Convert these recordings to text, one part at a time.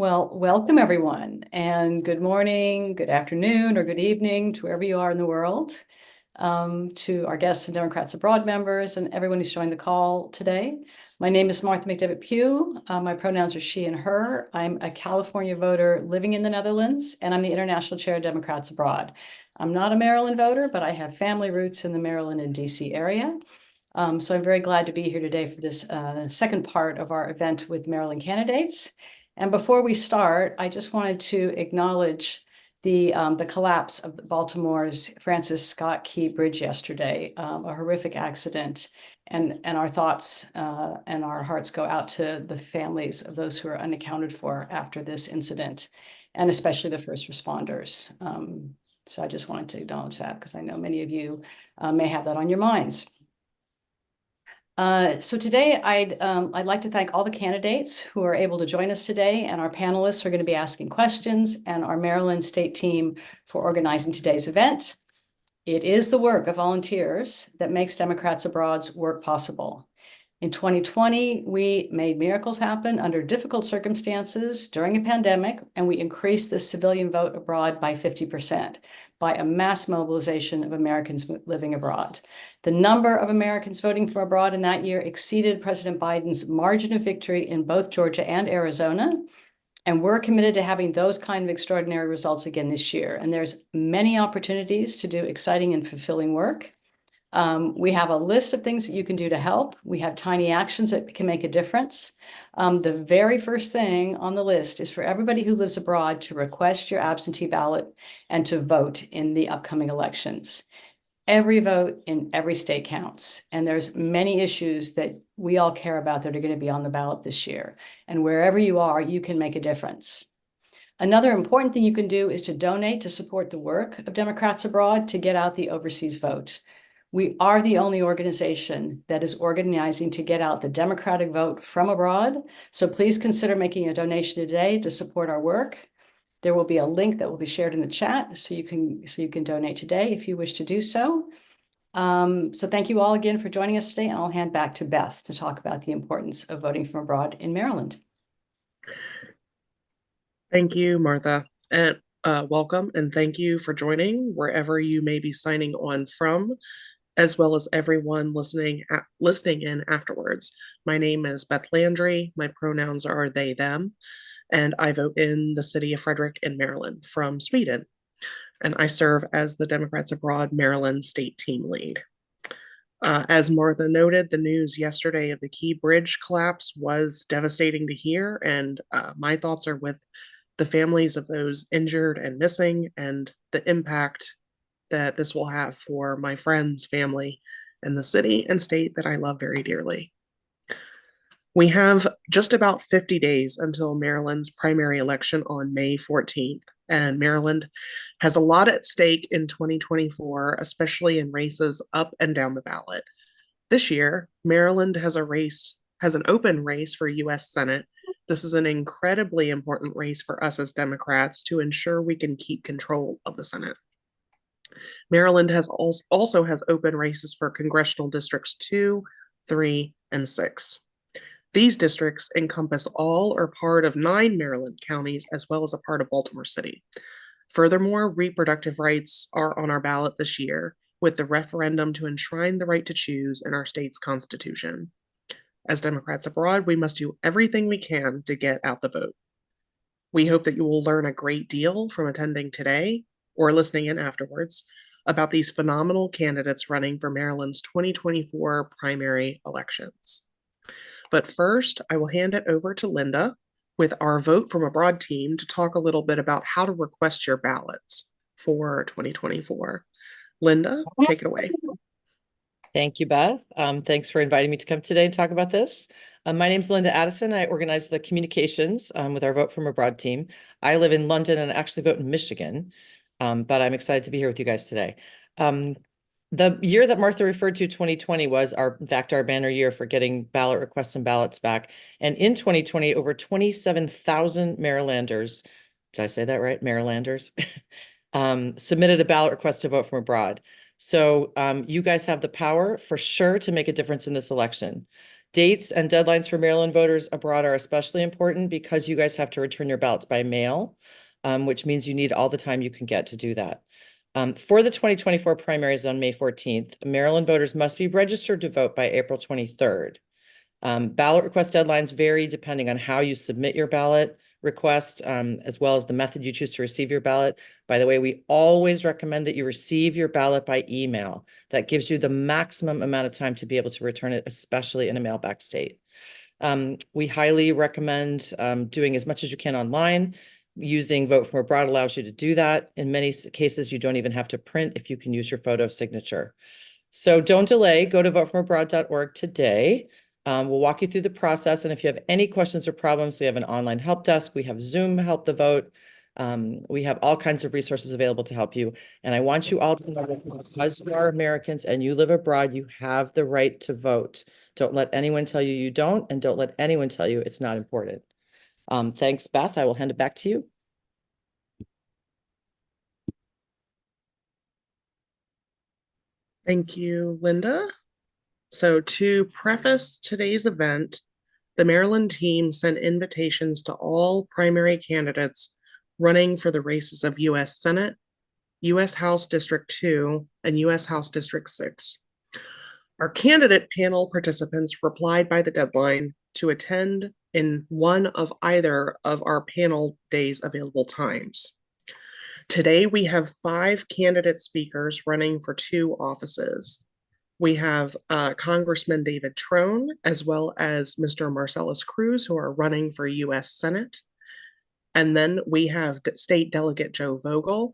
Well, welcome everyone, and good morning, good afternoon, or good evening to wherever you are in the world, to our guests and Democrats Abroad members and everyone who's joined the call today. My name is Martha McDevitt Pugh. My pronouns are she and her. I'm a California voter living in the Netherlands, and I'm the International Chair of Democrats Abroad. I'm not a Maryland voter, but I have family roots in the Maryland and DC area. So I'm very glad to be here today for this second part of our event with Maryland candidates. And before we start, I just wanted to acknowledge the collapse of Baltimore's Francis Scott Key Bridge yesterday, a horrific accident. And our thoughts and our hearts go out to the families of those who are unaccounted for after this incident, and especially the first responders. So I just wanted to acknowledge that because I know many of you may have that on your minds. So today I'd like to thank all the candidates who are able to join us today, and our panelists who are going to be asking questions, and our Maryland state team for organizing today's event. It is the work of volunteers that makes Democrats Abroad's work possible. In 2020, we made miracles happen under difficult circumstances during a pandemic, and we increased the civilian vote abroad by 50% by a mass mobilization of Americans living abroad. The number of Americans voting for abroad in that year exceeded President Biden's margin of victory in both Georgia and Arizona. And we're committed to having those kind of extraordinary results again this year. And there's many opportunities to do exciting and fulfilling work. We have a list of things that you can do to help. We have tiny actions that can make a difference. The very first thing on the list is for everybody who lives abroad to request your absentee ballot and to vote in the upcoming elections. Every vote in every state counts, and there's many issues that we all care about that are going to be on the ballot this year. And wherever you are, you can make a difference. Another important thing you can do is to donate to support the work of Democrats Abroad to get out the overseas vote. We are the only organization that is organizing to get out the Democratic vote from abroad. So please consider making a donation today to support our work. There will be a link that will be shared in the chat, so you can donate today if you wish to do so. So thank you all again for joining us today, and I'll hand back to Beth to talk about the importance of voting from abroad in Maryland. Thank you, Martha, and welcome, and thank you for joining wherever you may be signing on from, as well as everyone listening in afterwards. My name is Beth Landry. My pronouns are they, them, and I vote in the city of Frederick in Maryland from Sweden. And I serve as the Democrats Abroad Maryland state team lead. As Martha noted, the news yesterday of the Key Bridge collapse was devastating to hear, and my thoughts are with the families of those injured and missing, and the impact that this will have for my friends, family, and the city and state that I love very dearly. We have just about 50 days until Maryland's primary election on May 14th, and Maryland has a lot at stake in 2024, especially in races up and down the ballot. This year, Maryland has an open race for U.S. Senate. This is an incredibly important race for us as Democrats to ensure we can keep control of the Senate. Maryland also has open races for Congressional Districts 2, 3, and 6. These districts encompass all or part of 9 Maryland counties, as well as a part of Baltimore City. Furthermore, reproductive rights are on our ballot this year, with the referendum to enshrine the right to choose in our state's constitution. As Democrats Abroad, we must do everything we can to get out the vote. We hope that you will learn a great deal from attending today or listening in afterwards about these phenomenal candidates running for Maryland's 2024 primary elections. But first, I will hand it over to Linda with our Vote from Abroad team to talk a little bit about how to request your ballots for 2024. Linda, take it away. Thank you, Beth. Thanks for inviting me to come today and talk about this. My name is Linda Addison. I organize the communications with our Vote from Abroad team. I live in London and actually vote in Michigan, but I'm excited to be here with you guys today. The year that Martha referred to, 2020, was in fact, our banner year for getting ballot requests and ballots back. And in 2020, over 27,000 Marylanders, did I say that right? Marylanders, submitted a ballot request to vote from abroad. So you guys have the power for sure to make a difference in this election. Dates and deadlines for Maryland voters abroad are especially important because you guys have to return your ballots by mail, which means you need all the time you can get to do that. For the 2024 primaries on May 14th, Maryland voters must be registered to vote by April 23rd. Ballot request deadlines vary depending on how you submit your ballot request, as well as the method you choose to receive your ballot. By the way, we always recommend that you receive your ballot by email. That gives you the maximum amount of time to be able to return it, especially in a mail-back state. We highly recommend doing as much as you can online. Using Vote from Abroad allows you to do that. In many cases, you don't even have to print if you can use your photo signature. So don't delay, go to votefromabroad.org today. We'll walk you through the process. And if you have any questions or problems, we have an online help desk. We have Zoom Help the Vote. We have all kinds of resources available to help you. And I want you all to know that because you are Americans and you live abroad, you have the right to vote. Don't let anyone tell you you don't, and don't let anyone tell you it's not important. Thanks, Beth. I will hand it back to you. Thank you, Linda. So to preface today's event, the Maryland team sent invitations to all primary candidates running for the races of U.S. Senate, U.S. House District 2, and U.S. House District 6. Our candidate panel participants replied by the deadline to attend in one of either of our panel days available times. Today, we have 5 candidate speakers running for 2 offices. We have Congressman David Trone, as well as Mr. Marcellus Crews, who are running for U.S. Senate. And then we have State Delegate Joe Vogel,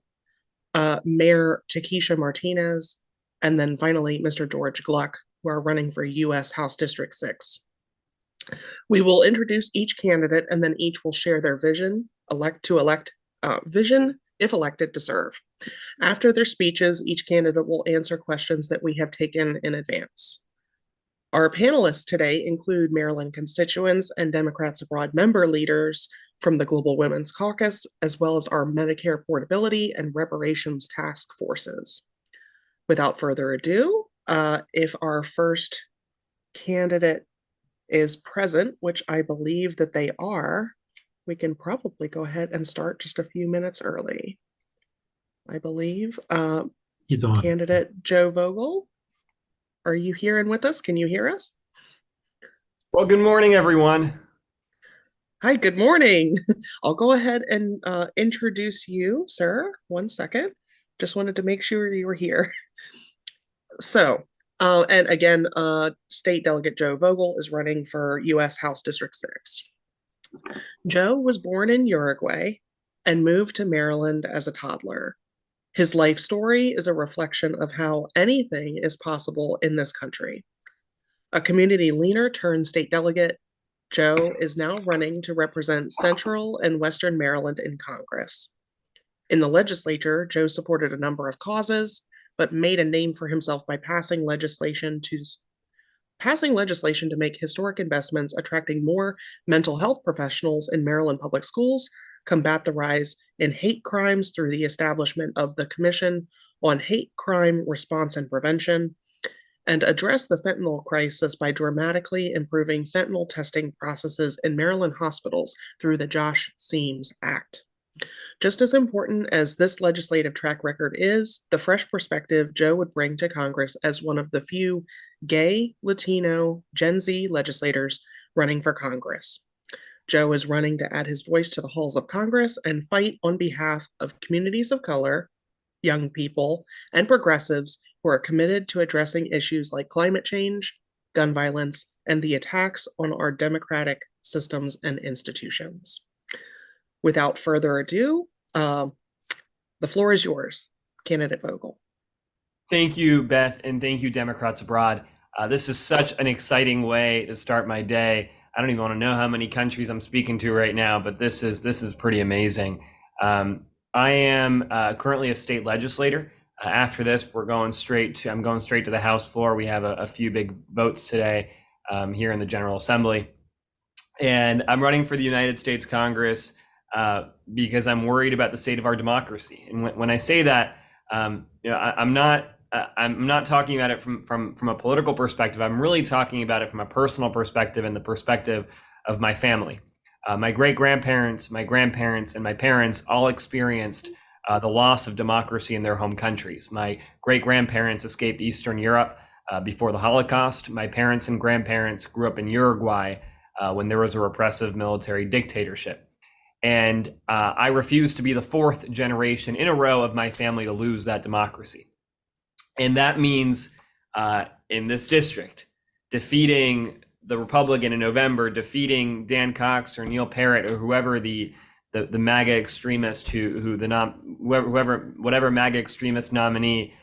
Mayor Tekesha Martinez, and then finally Mr. George Gluck, who are running for U.S. House District 6. We will introduce each candidate, and then each will share their vision, vision if elected to serve. After their speeches, each candidate will answer questions that we have taken in advance. Our panelists today include Maryland constituents and Democrats Abroad member leaders from the Global Women's Caucus, as well as our Medicare portability and reparations task forces. Without further ado, if our first candidate is present, which I believe that they are, we can probably go ahead and start just a few minutes early. I believe He's on. Candidate Joe Vogel, are you here and with us? Can you hear us? Well, good morning, everyone. Hi, good morning. I'll go ahead and introduce you, sir. 1 second. Just wanted to make sure you were here. So, and again, State Delegate Joe Vogel is running for U.S. House District 6. Joe was born in Uruguay and moved to Maryland as a toddler. His life story is a reflection of how anything is possible in this country. A community leader turned state delegate, Joe is now running to represent Central and Western Maryland in Congress. In the legislature, Joe supported a number of causes, but made a name for himself by passing legislation to make historic investments, attracting more mental health professionals in Maryland public schools, combat the rise in hate crimes through the establishment of the Commission on Hate Crime Response and Prevention, and address the fentanyl crisis by dramatically improving fentanyl testing processes in Maryland hospitals through the Josh Seams Act. Just as important as this legislative track record is, the fresh perspective Joe would bring to Congress as one of the few gay, Latino, Gen Z legislators running for Congress. Joe is running to add his voice to the halls of Congress and fight on behalf of communities of color, young people, and progressives who are committed to addressing issues like climate change, gun violence, and the attacks on our democratic systems and institutions. Without further ado, the floor is yours, Candidate Vogel. Thank you, Beth, and thank you, Democrats Abroad. This is such an exciting way to start my day. I don't even want to know how many countries I'm speaking to right now, but this is pretty amazing. I am currently a state legislator. After this, I'm going straight to the House floor. We have a few big votes today here in the General Assembly, and I'm running for the United States Congress because I'm worried about the state of our democracy. And when I say that, I'm not I'm not talking about it from a political perspective. I'm really talking about it from a personal perspective and the perspective of my family. My great-grandparents, my grandparents, and my parents all experienced the loss of democracy in their home countries. My great-grandparents escaped Eastern Europe before the Holocaust. My parents and grandparents grew up in Uruguay when there was a repressive military dictatorship. And I refuse to be the fourth generation in a row of my family to lose that democracy. And that means in this district, defeating the Republican in November, defeating Dan Cox or Neil Parrott or whoever the MAGA extremist whatever MAGA extremist nominee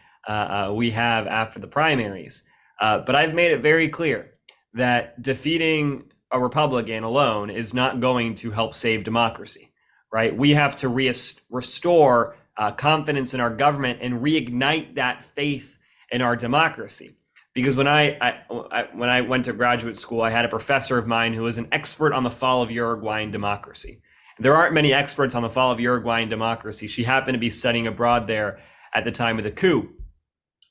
we have after the primaries. But I've made it very clear that defeating a Republican alone is not going to help save democracy, right? We have to restore confidence in our government and reignite that faith in our democracy. Because when I went to graduate school, I had a professor of mine who was an expert on the fall of Uruguayan democracy. There aren't many experts on the fall of Uruguayan democracy. She happened to be studying abroad there at the time of the coup.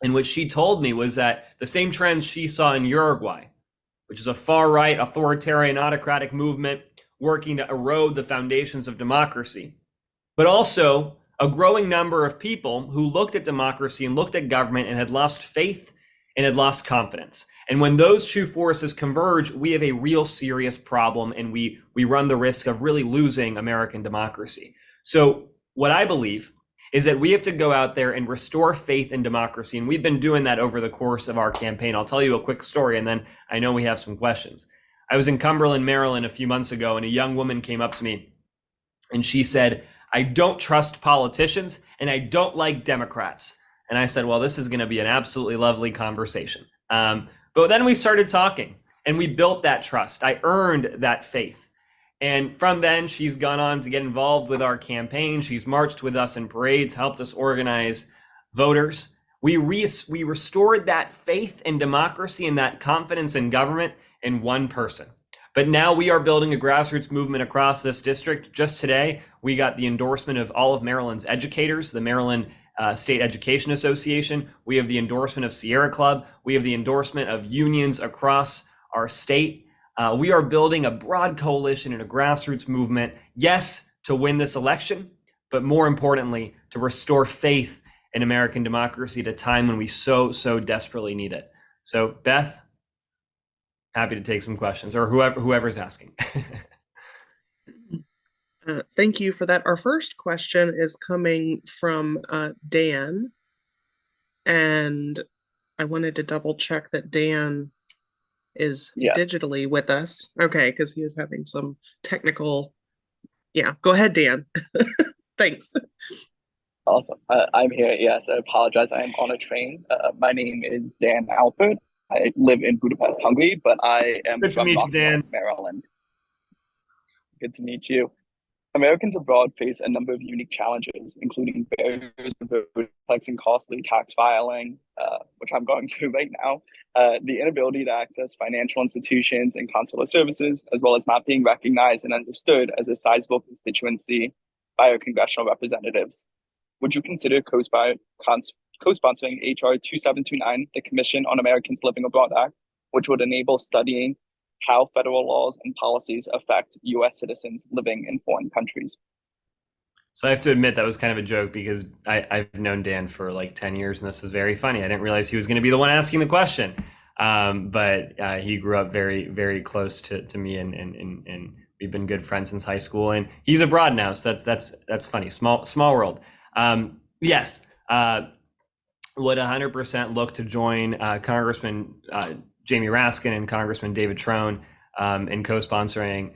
And what she told me was that the same trends she saw in Uruguay, which is a far-right authoritarian autocratic movement working to erode the foundations of democracy, but also a growing number of people who looked at democracy and looked at government and had lost faith and had lost confidence. And when those two forces converge, we have a real serious problem, and we run the risk of really losing American democracy. So what I believe is that we have to go out there and restore faith in democracy. And we've been doing that over the course of our campaign. I'll tell you a quick story, and then I know we have some questions. I was in Cumberland, Maryland a few months ago, and a young woman came up to me and she said, "I don't trust politicians and I don't like Democrats." And I said, well, this is going to be an absolutely lovely conversation. But then we started talking and we built that trust. I earned that faith. And from then, she's gone on to get involved with our campaign. She's marched with us in parades, helped us organize voters. We restored that faith in democracy and that confidence in government in one person. But now we are building a grassroots movement across this district. Just today, we got the endorsement of all of Maryland's educators, the Maryland State Education Association. We have the endorsement of Sierra Club. We have the endorsement of unions across our state. We are building a broad coalition and a grassroots movement, yes, to win this election, but more importantly, to restore faith in American democracy at a time when we so desperately need it. So Beth, happy to take some questions, or whoever's asking. Thank you for that. Our first question is coming from Dan, and I wanted to double check that Dan is digitally with us. Okay, because he is having some technical. Yeah, go ahead, Dan. Thanks. Awesome. I'm here. Yes, I apologize. I'm on a train. My name is Dan Alford. I live in Budapest, Hungary, but I am from Rockland, Maryland. Good to meet you. Americans abroad face a number of unique challenges, including barriers to vote, complex and costly tax filing, which I'm going through right now, the inability to access financial institutions and consular services, as well as not being recognized and understood as a sizable constituency by our congressional representatives. Would you consider co-sponsoring HR 2729, the Commission on Americans Living Abroad Act, which would enable studying how federal laws and policies affect U.S. citizens living in foreign countries? So I have to admit that was kind of a joke, because I've known Dan for like 10 years, and this is very funny. I didn't realize he was going to be the one asking the question. But he grew up very, very close to me, and we've been good friends since high school, and he's abroad now. So that's funny. Small world. Yes. Would 100% look to join Congressman Jamie Raskin and Congressman David Trone in co-sponsoring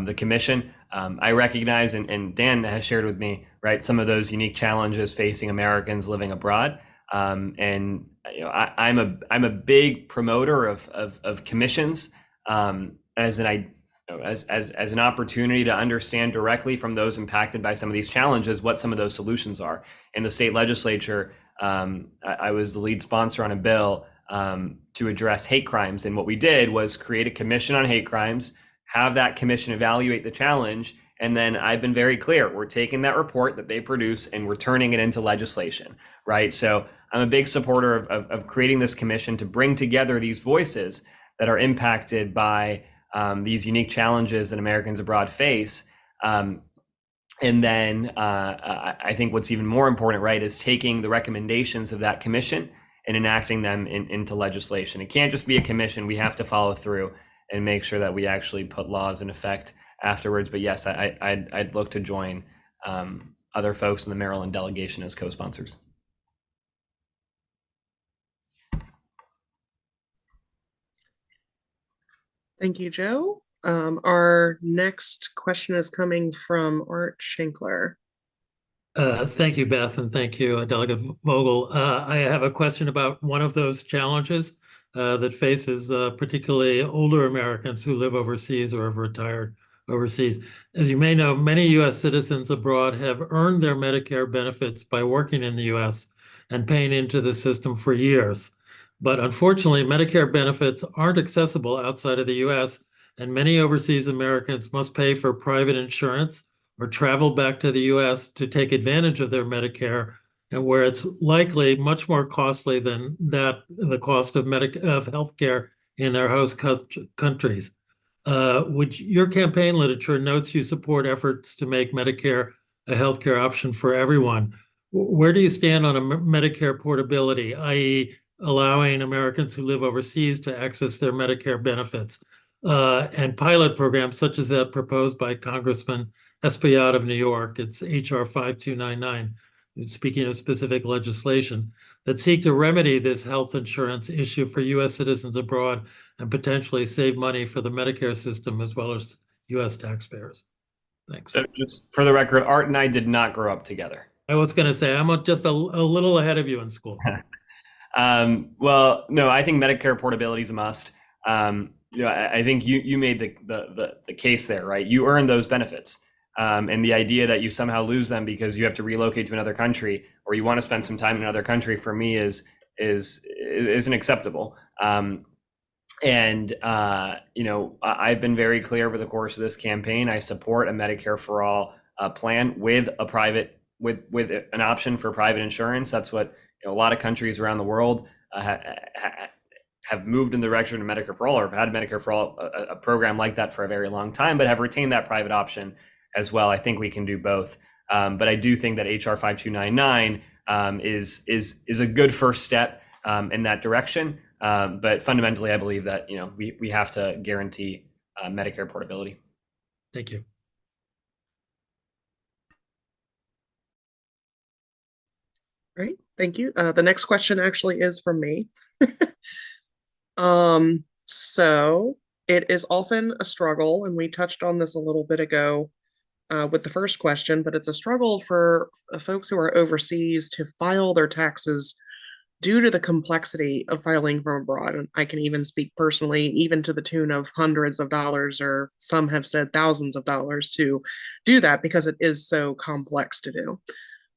the commission. I recognize, and Dan has shared with me, right, some of those unique challenges facing Americans living abroad. And you know, I'm a big promoter of commissions as an opportunity to understand directly from those impacted by some of these challenges what some of those solutions are. In the state legislature, I was the lead sponsor on a bill to address hate crimes. And what we did was create a commission on hate crimes, have that commission evaluate the challenge. And then I've been very clear, we're taking that report that they produce and we're turning it into legislation, right? So I'm a big supporter of creating this commission to bring together these voices that are impacted by these unique challenges that Americans abroad face. And then I think what's even more important, right, is taking the recommendations of that commission and enacting them into legislation. It can't just be a commission. We have to follow through and make sure that we actually put laws in effect afterwards. But yes, I'd look to join other folks in the Maryland delegation as co-sponsors. Thank you, Joe. Our next question is coming from Art Schenkler. Thank you, Beth, and thank you, Delegate Vogel. I have a question about one of those challenges that faces particularly older Americans who live overseas or have retired overseas. As you may know, many U.S. citizens abroad have earned their Medicare benefits by working in the U.S. and paying into the system for years. But unfortunately, Medicare benefits aren't accessible outside of the U.S., and many overseas Americans must pay for private insurance or travel back to the U.S. to take advantage of their Medicare, and where it's likely much more costly than the cost of healthcare in their host countries. Which your campaign literature notes you support efforts to make Medicare a healthcare option for everyone. Where do you stand on a Medicare portability, i.e., allowing Americans who live overseas to access their Medicare benefits, and pilot programs such as that proposed by Congressman Espaillat of New York? It's HR 5299, speaking of specific legislation, that seek to remedy this health insurance issue for U.S. citizens abroad and potentially save money for the Medicare system as well as U.S. taxpayers. Thanks. So just for the record, Art and I did not grow up together. I was going to say, I'm just a little ahead of you in school. Well, no, I think Medicare portability is a must. I think you made the case there, right? You earn those benefits. And the idea that you somehow lose them because you have to relocate to another country or you want to spend some time in another country, for me isn't acceptable. I've been very clear over the course of this campaign. I support a Medicare for all plan with an option for private insurance. That's what a lot of countries around the world have moved in the direction of Medicare for all, or have had Medicare for all, a program like that for a very long time, but have retained that private option as well. I think we can do both. But I do think that HR 5299 is a good first step in that direction. But fundamentally, I believe that we have to guarantee Medicare portability. Thank you. Great, thank you. The next question actually is from me. So it is often a struggle, and we touched on this a little bit ago with the first question, but it's a struggle for folks who are overseas to file their taxes due to the complexity of filing from abroad. And I can even speak personally, even to the tune of hundreds of dollars, or some have said thousands of dollars to do that because it is so complex to do.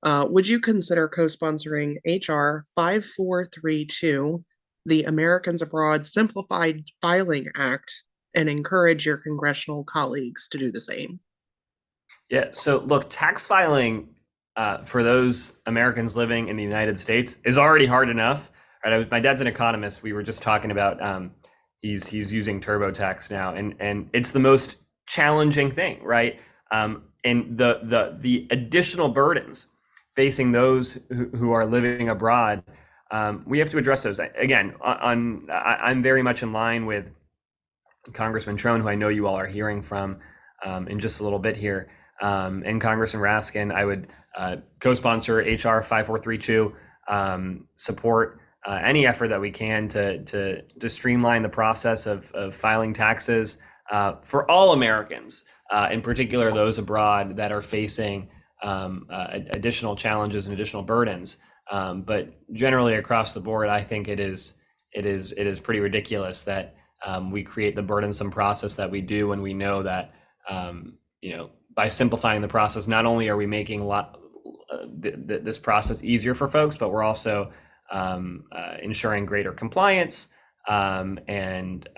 Would you consider co-sponsoring HR 5432, the Americans Abroad Simplified Filing Act, and encourage your congressional colleagues to do the same? Yeah, so look, tax filing for those Americans living in the United States is already hard enough. Right? My dad's an economist. We were just talking about he's using TurboTax now, and it's the most challenging thing, right? And the additional burdens facing those who are living abroad, we have to address those. Again, I'm very much in line with Congressman Trone, who I know you all are hearing from in just a little bit here, and Congressman Raskin. I would co-sponsor HR 5432, support any effort that we can to streamline the process of filing taxes for all Americans, in particular those abroad that are facing additional challenges and additional burdens. But generally across the board, I think it is pretty ridiculous that we create the burdensome process that we do when we know that by simplifying the process, not only are we making this process easier for folks, but we're also ensuring greater compliance and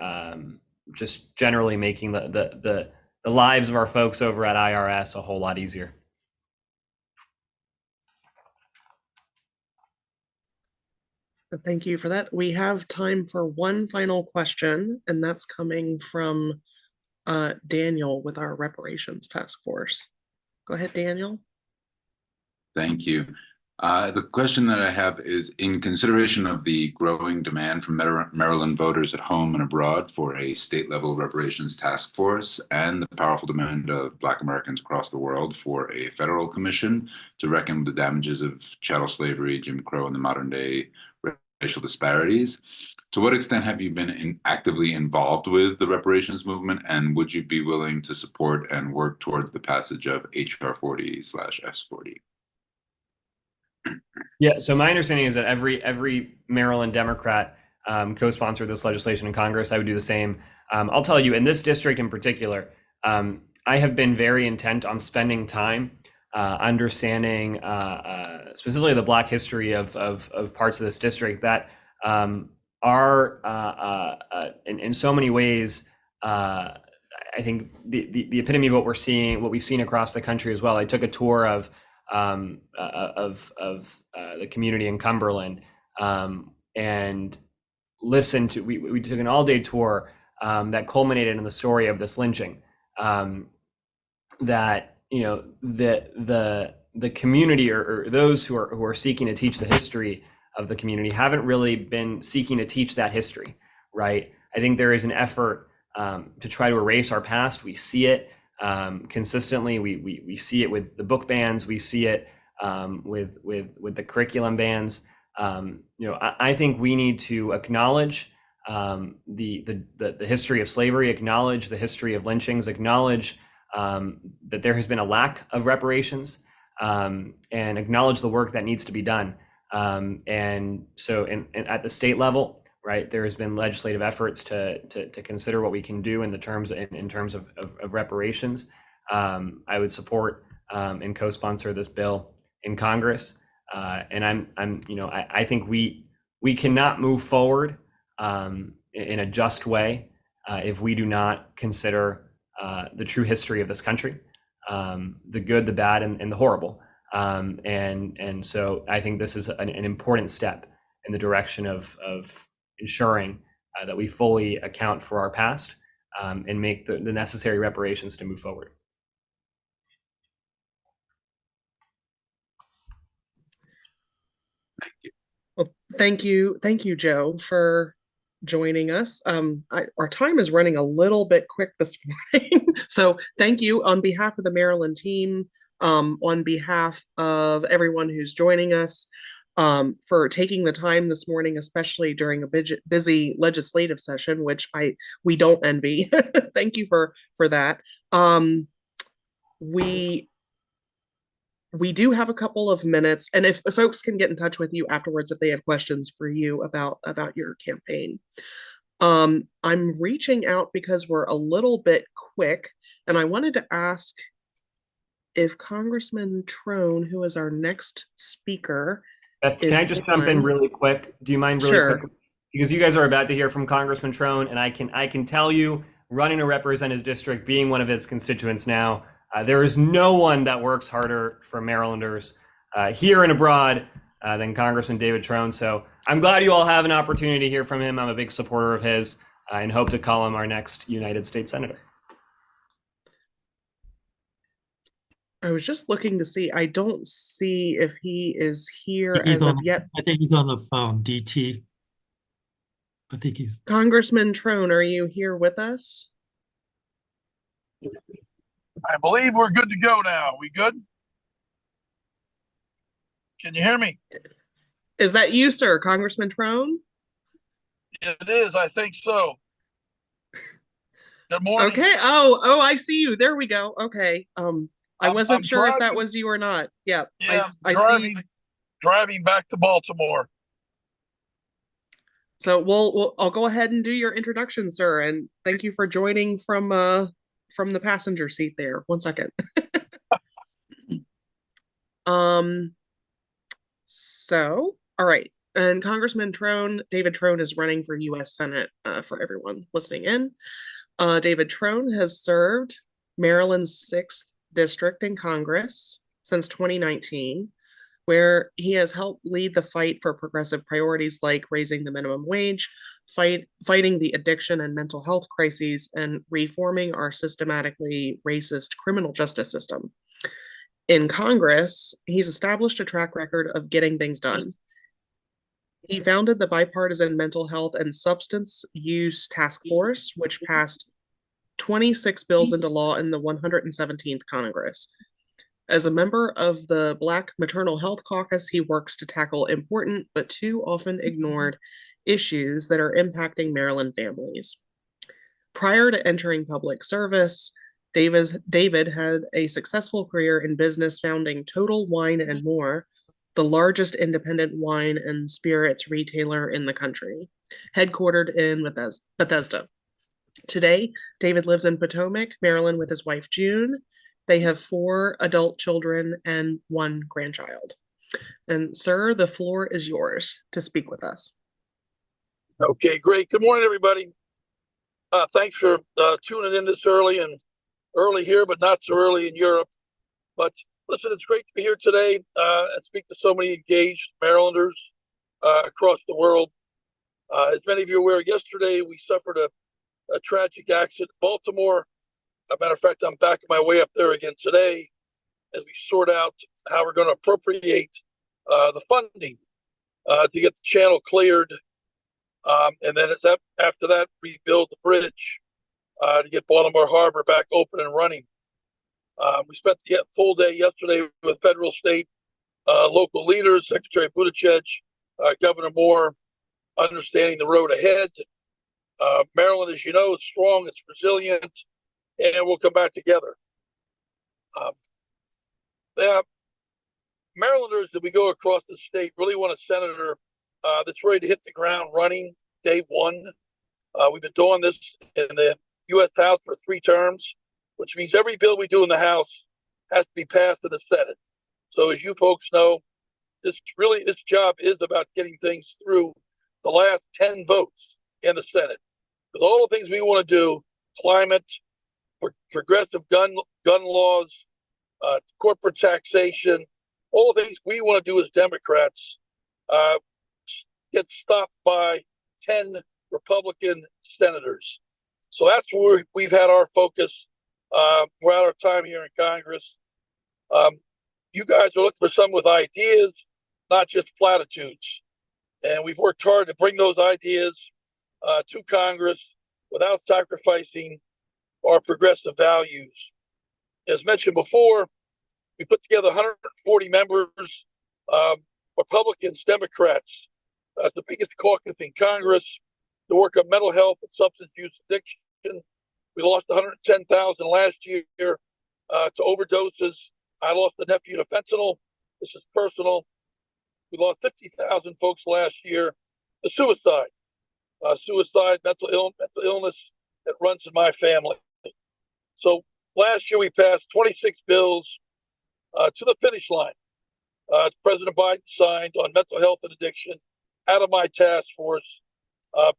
just generally making the lives of our folks over at IRS a whole lot easier. Thank you for that. We have time for one final question, and that's coming from Daniel with our reparations task force. Go ahead, Daniel. Thank you. The question that I have is, in consideration of the growing demand from Maryland voters at home and abroad for a state-level reparations task force, and the powerful demand of Black Americans across the world for a federal commission to reckon with the damages of chattel slavery, Jim Crow, and the modern-day racial disparities, to what extent have you been actively involved with the reparations movement, and would you be willing to support and work towards the passage of HR 40/S40? Yeah, so my understanding is that every Maryland Democrat co-sponsored this legislation in Congress. I would do the same. I'll tell you, in this district in particular, I have been very intent on spending time understanding specifically the Black history of parts of this district that are in so many ways, I think the epitome of what we're seeing, what we've seen across the country as well. I took a tour of the community in Cumberland and listened to. We took an all-day tour that culminated in the story of this lynching. That the community or those who are seeking to teach the history of the community haven't really been seeking to teach that history, right? I think there is an effort to try to erase our past. We see it consistently. We see it with the book bans. We see it with the curriculum bans. I think we need to acknowledge the history of slavery, acknowledge the history of lynchings, acknowledge that there has been a lack of reparations, and acknowledge the work that needs to be done. And so at the state level, right, there has been legislative efforts to consider what we can do in terms of reparations. I would support and co-sponsor this bill in Congress, and I think we cannot move forward in a just way if we do not consider the true history of this country, the good, the bad, and the horrible. And so I think this is an important step in the direction of ensuring that we fully account for our past and make the necessary reparations to move forward. Thank you. Well, thank you, Joe, for joining us. Our time is running a little bit quick this morning, so thank you on behalf of the Maryland team, on behalf of everyone who's joining us, for taking the time this morning, especially during a busy legislative session, which we don't envy. Thank you for that. We do have a couple of minutes, and if folks can get in touch with you afterwards if they have questions for you about your campaign. I'm reaching out because we're a little bit quick, and I wanted to ask if Congressman Trone, who is our next speaker, Beth, can I just jump in really quick? Do you mind really Sure. quick? Because you guys are about to hear from Congressman Trone, and I can tell you, running to represent his district, being one of his constituents now, there is no one that works harder for Marylanders here and abroad than Congressman David Trone. So I'm glad you all have an opportunity to hear from him. I'm a big supporter of his and hope to call him our next United States Senator. I was just looking to see. I don't see if he is here as of yet. I think he's on the phone, DT. I think he's... Congressman Trone, are you here with us? I believe we're good to go now. We good? Can you hear me? Is that you, sir, Congressman Trone? It is. I think so. Good morning. Okay. Oh, I see you. There we go. Okay. I wasn't I'm sure if that driving. was you or not. Yeah. Yeah, I driving, see. driving back to Baltimore. So I'll go ahead and do your introduction, sir, and thank you for joining from the passenger seat there. 1 second. So, all right. And Congressman Trone, David Trone is running for U.S. Senate, for everyone listening in. David Trone has served Maryland's 6th district in Congress since 2019, where he has helped lead the fight for progressive priorities like raising the minimum wage, fighting the addiction and mental health crises, and reforming our systematically racist criminal justice system. In Congress, he's established a track record of getting things done. He founded the Bipartisan Mental Health and Substance Use Task Force, which passed 26 bills into law in the 117th Congress. As a member of the Black Maternal Health Caucus, he works to tackle important but too often ignored issues that are impacting Maryland families. Prior to entering public service, David had a successful career in business, founding Total Wine and More, the largest independent wine and spirits retailer in the country, headquartered in Bethesda. Today, David lives in Potomac, Maryland with his wife, June. They have 4 adult children and 1 grandchild. And sir, the floor is yours to speak with us. Okay, great. Good morning, everybody. Thanks for tuning in this early here, but not so early in Europe. But listen, it's great to be here today and speak to so many engaged Marylanders across the world. As many of you are aware, yesterday we suffered a tragic accident in Baltimore. As a matter of fact, I'm back on my way up there again today as we sort out how we're going to appropriate the funding to get the channel cleared. And then after that, rebuild the bridge to get Baltimore Harbor back open and running. We spent the full day yesterday with federal, state, local leaders, Secretary Buttigieg, Governor Moore, understanding the road ahead. Maryland, as you know, is strong, it's resilient, and we'll come back together. Marylanders, that we go across the state, really want a senator that's ready to hit the ground running day one. We've been doing this in the U.S. House for 3 terms, which means every bill we do in the House has to be passed in the Senate. So as you folks know, this job is about getting things through the last 10 votes in the Senate. With all the things we want to do, climate, progressive gun laws, corporate taxation, all the things we want to do as Democrats get stopped by 10 Republican senators. So that's where we've had our focus throughout our time here in Congress. You guys are looking for someone with ideas, not just platitudes. And we've worked hard to bring those ideas to Congress without sacrificing our progressive values. As mentioned before, we put together 140 members, Republicans, Democrats. It's the biggest caucus in Congress to work on mental health and substance use addiction. We lost 110,000 last year to overdoses. I lost a nephew to fentanyl. This is personal. We lost 50,000 folks last year to suicide. Mental illness that runs in my family. So last year we passed 26 bills to the finish line. President Biden signed on mental health and addiction out of my task force.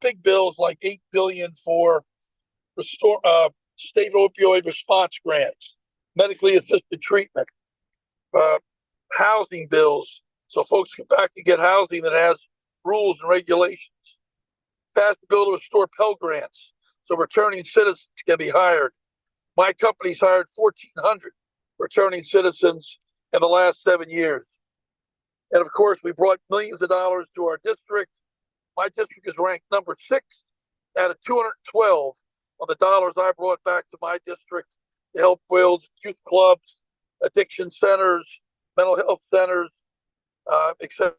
Big bills like $8 billion for state opioid response grants, medically assisted treatment, housing bills, so folks can back to get housing that has rules and regulations. Passed a bill to restore Pell Grants, so returning citizens can be hired. My company's hired 1,400 returning citizens in the last 7 years. And of course, we brought millions of dollars to our district. My district is ranked number 6 out of 212 on the dollars I brought back to my district to help build youth clubs, addiction centers, mental health centers, etc.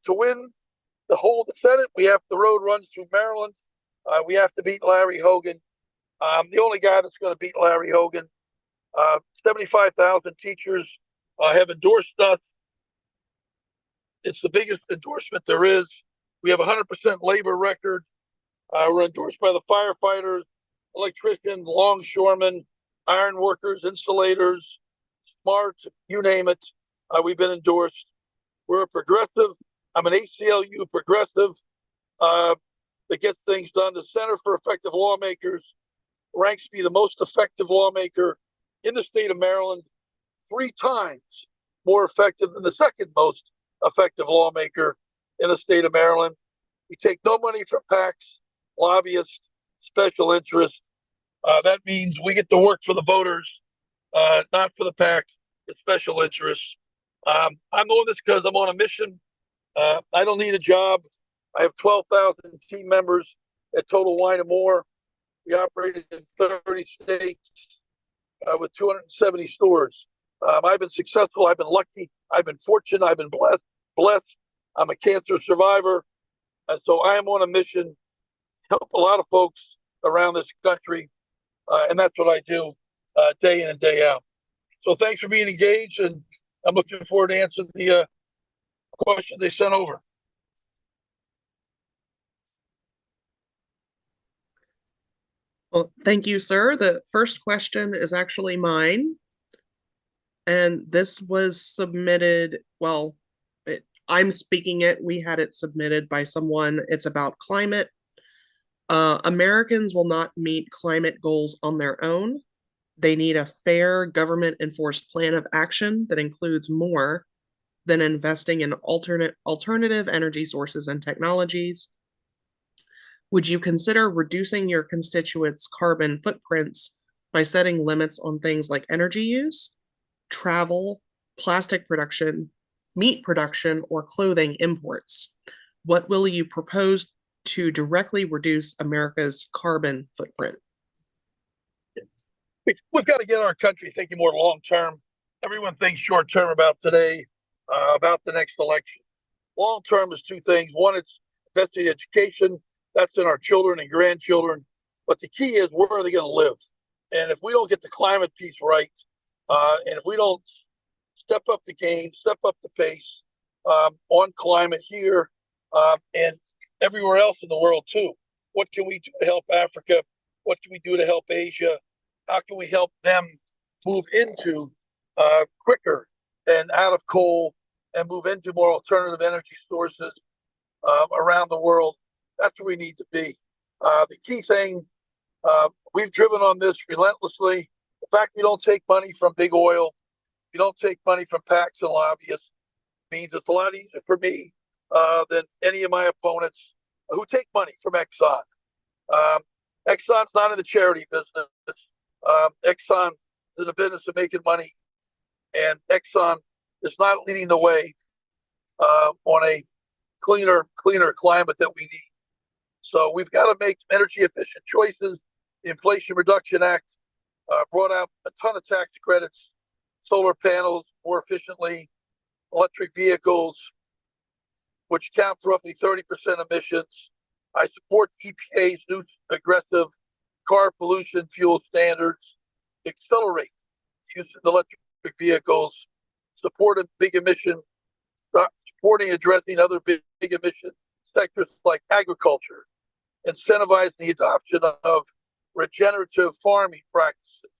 To win the whole of the Senate, the road runs through Maryland. We have to beat Larry Hogan. The only guy that's going to beat Larry Hogan. 75,000 teachers have endorsed us. It's the biggest endorsement there is. We have a 100% labor record. We're endorsed by the firefighters, electricians, longshoremen, iron workers, insulators, smart, you name it. We've been endorsed. We're a progressive. I'm an ACLU progressive that gets things done. The Center for Effective Lawmakers ranks me the most effective lawmaker in the state of Maryland 3 times more effective than the second most effective lawmaker in the state of Maryland. We take no money from PACs, lobbyists, special interests. That means we get to work for the voters, not for the PAC, the special interests. I'm doing this because I'm on a mission. I don't need a job. I have 12,000 team members at Total Wine and More. We operate in 30 states with 270 stores. I've been successful. I've been lucky. I've been fortunate. I've been blessed. I'm a cancer survivor. So I am on a mission to help a lot of folks around this country. And that's what I do day in and day out. So thanks for being engaged. And I'm looking forward to answering the questions they sent over. Well, thank you, sir. The first question is actually mine. And this was submitted, well, I'm speaking it. We had it submitted by someone. It's about climate. Americans will not meet climate goals on their own. They need a fair government-enforced plan of action that includes more than investing in alternative energy sources and technologies. Would you consider reducing your constituents' carbon footprints by setting limits on things like energy use, travel, plastic production, meat production, or clothing imports? What will you propose to directly reduce America's carbon footprint? We've got to get our country thinking more long-term. Everyone thinks short-term about today, about the next election. Long-term is two things. One, it's investing in education. That's in our children and grandchildren. But the key is, where are they going to live? And if we don't get the climate piece right, and if we don't step up the game, step up the pace on climate here and everywhere else in the world too. What can we do to help Africa? What can we do to help Asia? How can we help them move into quicker and out of coal and move into more alternative energy sources around the world? That's where we need to be. The key thing, we've driven on this relentlessly. The fact we don't take money from big oil, we don't take money from PACs and lobbyists, means it's a lot easier for me than any of my opponents who take money from Exxon. Exxon's not in the charity business. Exxon is in the business of making money, and Exxon is not leading the way on a cleaner climate that we need. So we've got to make energy efficient choices. The Inflation Reduction Act brought out a ton of tax credits, solar panels more efficiently, electric vehicles, which account for roughly 30% emissions. I support EPA's new aggressive car pollution fuel standards, accelerate the use of electric vehicles, supporting big emission, supporting addressing other big emission sectors like agriculture, incentivizing the adoption of regenerative farming practices,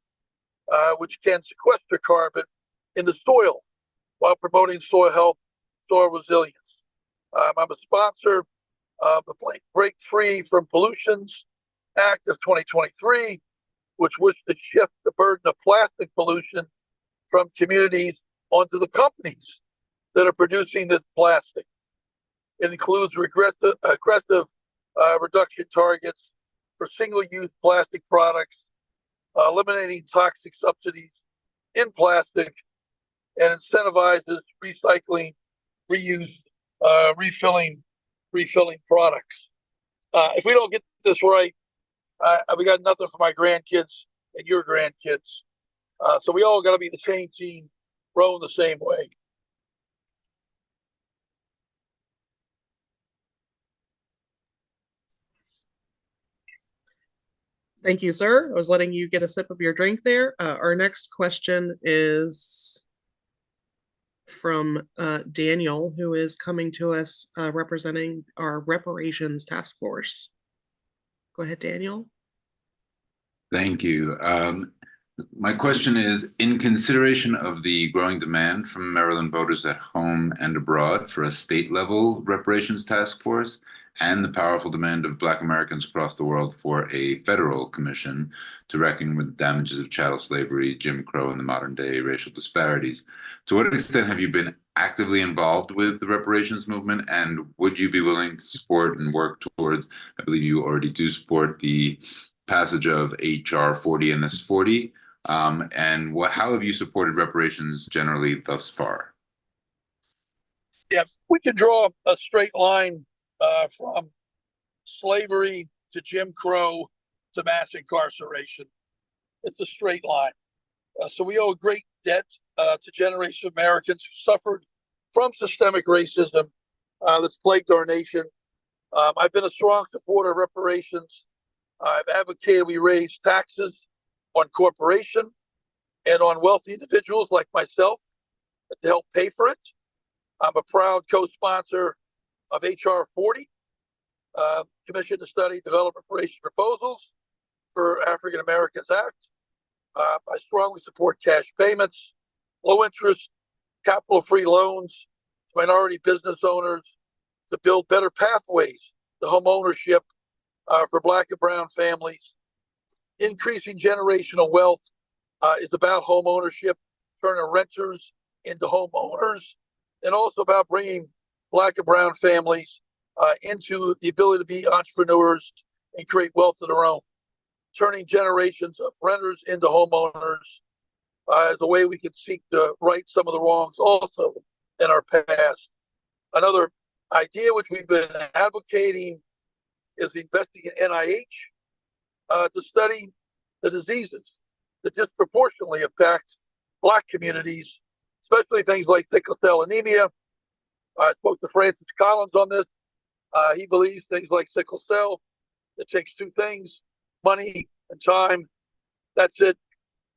which can sequester carbon in the soil while promoting soil health, soil resilience. I'm a sponsor of the Break Free from Pollutions Act of 2023, which was to shift the burden of plastic pollution from communities onto the companies that are producing this plastic. It includes aggressive reduction targets for single-use plastic products, eliminating toxic subsidies in plastic, and incentivizes recycling, reuse, refilling products. If we don't get this right, we got nothing for my grandkids and your grandkids. So we all got to be the same team, rowing the same way. Thank you, sir. I was letting you get a sip of your drink there. Our next question is from Daniel, who is coming to us representing our reparations task force. Go ahead, Daniel. Thank you. My question is, in consideration of the growing demand from Maryland voters at home and abroad for a state-level reparations task force, and the powerful demand of Black Americans across the world for a federal commission to reckon with the damages of chattel slavery, Jim Crow, and the modern day racial disparities. To what extent have you been actively involved with the reparations movement, and would you be willing to support and work towards, I believe you already do support the passage of H.R. 40 and S40, and how have you supported reparations generally thus far? Yes, we can draw a straight line from slavery to Jim Crow to mass incarceration. It's a straight line. So we owe a great debt to generations of Americans who suffered from systemic racism that's plagued our nation. I've been a strong supporter of reparations. I've advocated we raise taxes on corporation and on wealthy individuals like myself to help pay for it. I'm a proud co-sponsor of H.R. 40, Commission to Study, Develop Reparation Proposals for African Americans Act. I strongly support cash payments, low interest, capital-free loans to minority business owners to build better pathways to home ownership for Black and brown families. Increasing generational wealth is about home ownership, turning renters into homeowners, and also about bringing Black and brown families into the ability to be entrepreneurs and create wealth of their own. Turning generations of renters into homeowners is a way we can seek to right some of the wrongs also in our past. Another idea which we've been advocating is investing in NIH to study the diseases that disproportionately affect Black communities, especially things like sickle cell anemia. I spoke to Francis Collins on this. He believes things like sickle cell, it takes two things, money and time. That's it.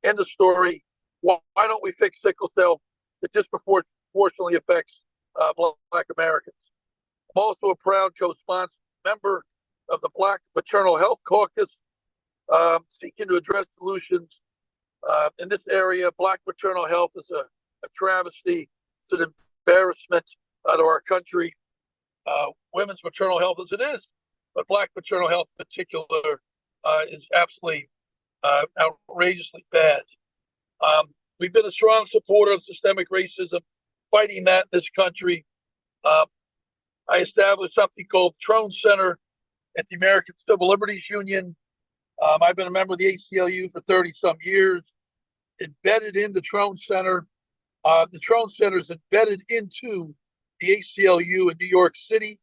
End of story. Why don't we fix sickle cell that disproportionately affects Black Americans? I'm also a proud co-sponsor member of the Black Maternal Health Caucus, seeking to address solutions in this area. Black maternal health is a travesty. It's an embarrassment to our country. Women's maternal health as it is, but Black maternal health in particular is absolutely outrageously bad. We've been a strong supporter of systemic racism, fighting that in this country. I established something called Trone Center at the American Civil Liberties Union. I've been a member of the ACLU for 30-some years, embedded in the Trone Center. The Trone Center is embedded into the ACLU in New York City.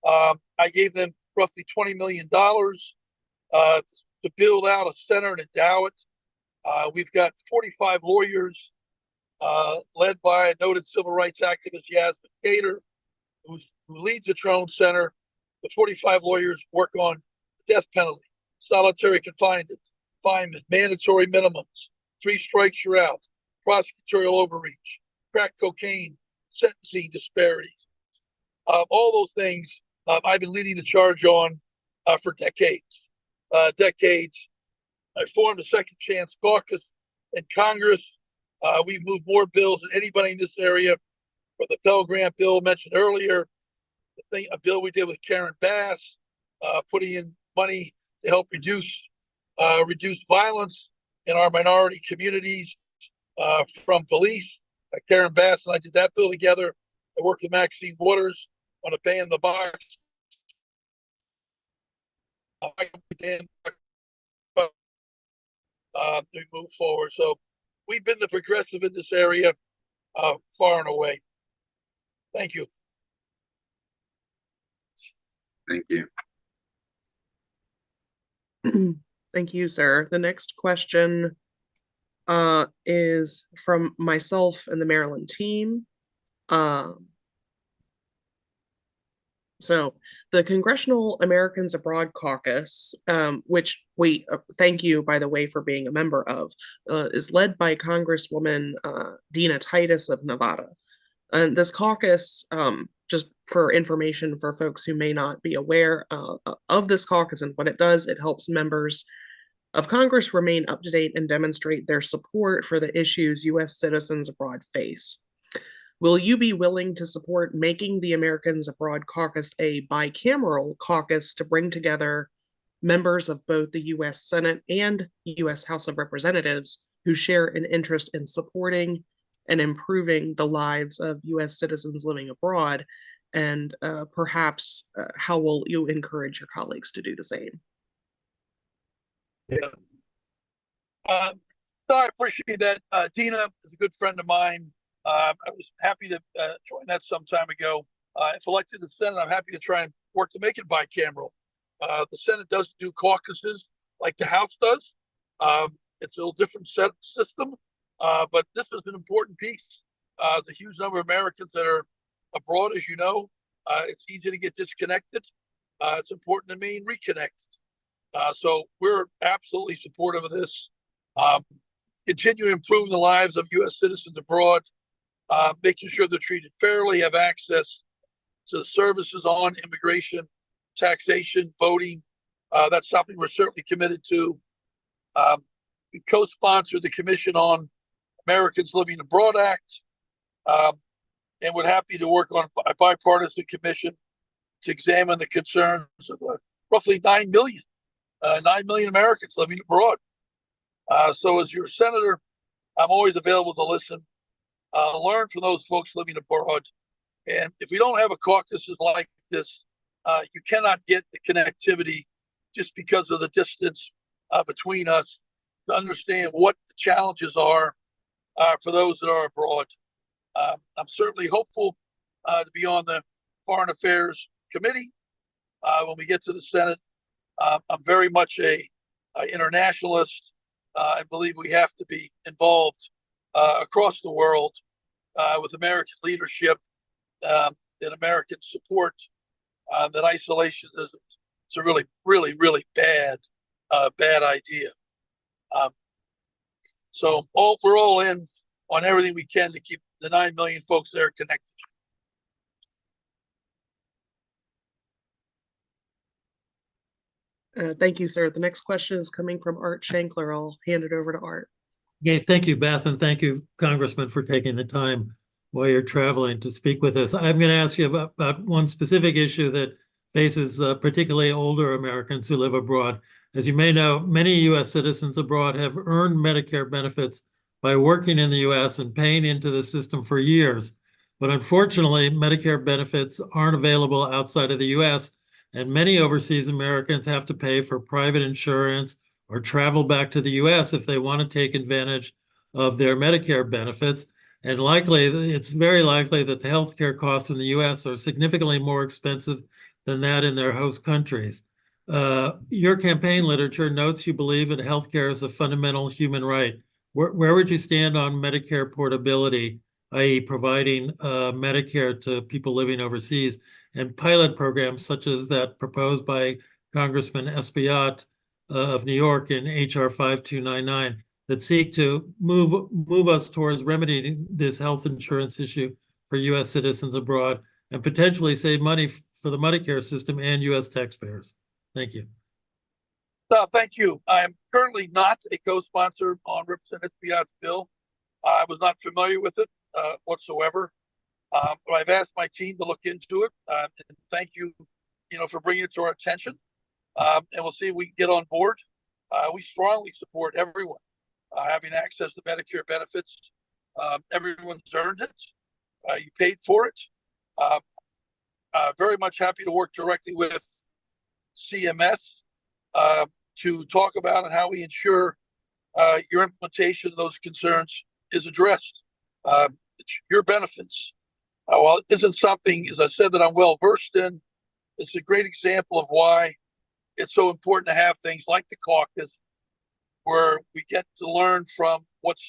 I gave them roughly $20 million to build out a center and endow it. We've got 45 lawyers led by a noted civil rights activist, Yasmin Gator, who leads the Trone Center. The 45 lawyers work on the death penalty, solitary confinement, mandatory minimums, 3 strikes you're out, prosecutorial overreach, crack cocaine, sentencing disparities. All those things I've been leading the charge on for decades. I formed a Second Chance Caucus in Congress. We've moved more bills than anybody in this area. For the Pell Grant bill mentioned earlier, a bill we did with Karen Bass, putting in money to help reduce violence in our minority communities from police. Karen Bass and I did that bill together. I worked with Maxine Waters on a ban the box. To move forward. So we've been the progressive in this area far and away. Thank you. Thank you. Thank you, sir. The next question is from myself and the Maryland team. So the Congressional Americans Abroad Caucus, which we thank you, by the way, for being a member of, is led by Congresswoman Dina Titus of Nevada. And this caucus, just for information for folks who may not be aware of this caucus and what it does, it helps members of Congress remain up to date and demonstrate their support for the issues U.S. citizens abroad face. Will you be willing to support making the Americans Abroad Caucus a bicameral caucus to bring together members of both the U.S. Senate and U.S. House of Representatives who share an interest in supporting and improving the lives of U.S. citizens living abroad? And perhaps how will you encourage your colleagues to do the same? Yeah. So I appreciate that. Dina is a good friend of mine. I was happy to join that some time ago. If elected to the Senate, I'm happy to try and work to make it bicameral. The Senate doesn't do caucuses like the House does. It's a little different system, but this is an important piece. The huge number of Americans that are abroad, as you know, it's easy to get disconnected. It's important to me and reconnect. So we're absolutely supportive of this. Continue to improve the lives of U.S. citizens abroad, making sure they're treated fairly, have access to services on immigration, taxation, voting. That's something we're certainly committed to. We co-sponsor the Commission on Americans Living Abroad Act, and we're happy to work on a bipartisan commission to examine the concerns of roughly 9 million Americans living abroad. So as your senator, I'm always available to listen, learn from those folks living abroad. And if we don't have a caucuses like this, you cannot get the connectivity just because of the distance between us to understand what the challenges are for those that are abroad. I'm certainly hopeful to be on the Foreign Affairs Committee when we get to the Senate. I'm very much a internationalist. I believe we have to be involved across the world with American leadership and American support. That isolationism is a really, really, really bad idea. So we're all in on everything we can to keep the 9 million folks there connected. Thank you, sir. The next question is coming from Art Shankler. I'll hand it over to Art. Okay, thank you, Beth, and thank you, Congressman, for taking the time while you're traveling to speak with us. I'm going to ask you about one specific issue that faces particularly older Americans who live abroad. As you may know, many U.S. citizens abroad have earned Medicare benefits by working in the U.S. and paying into the system for years. But unfortunately, Medicare benefits aren't available outside of the U.S., and many overseas Americans have to pay for private insurance or travel back to the U.S. if they want to take advantage of their Medicare benefits. And it's very likely that the healthcare costs in the U.S. are significantly more expensive than that in their host countries. Your campaign literature notes you believe that healthcare is a fundamental human right. Where would you stand on Medicare portability, i.e. providing Medicare to people living overseas, and pilot programs such as that proposed by Congressman Espaillat of New York in H.R. 5299 that seek to move us towards remedying this health insurance issue for U.S. citizens abroad and potentially save money for the Medicare system and U.S. taxpayers? Thank you. Thank you. I am currently not a co-sponsor on Representative Espaillat's bill. I was not familiar with it whatsoever. But I've asked my team to look into it. And thank you, for bringing it to our attention. And we'll see if we can get on board. We strongly support everyone having access to Medicare benefits. Everyone's earned it. You paid for it. Very much happy to work directly with CMS to talk about and how we ensure your implementation of those concerns is addressed. It's your benefits. While it isn't something, as I said, that I'm well versed in, it's a great example of why it's so important to have things like the caucus, where we get to learn from what's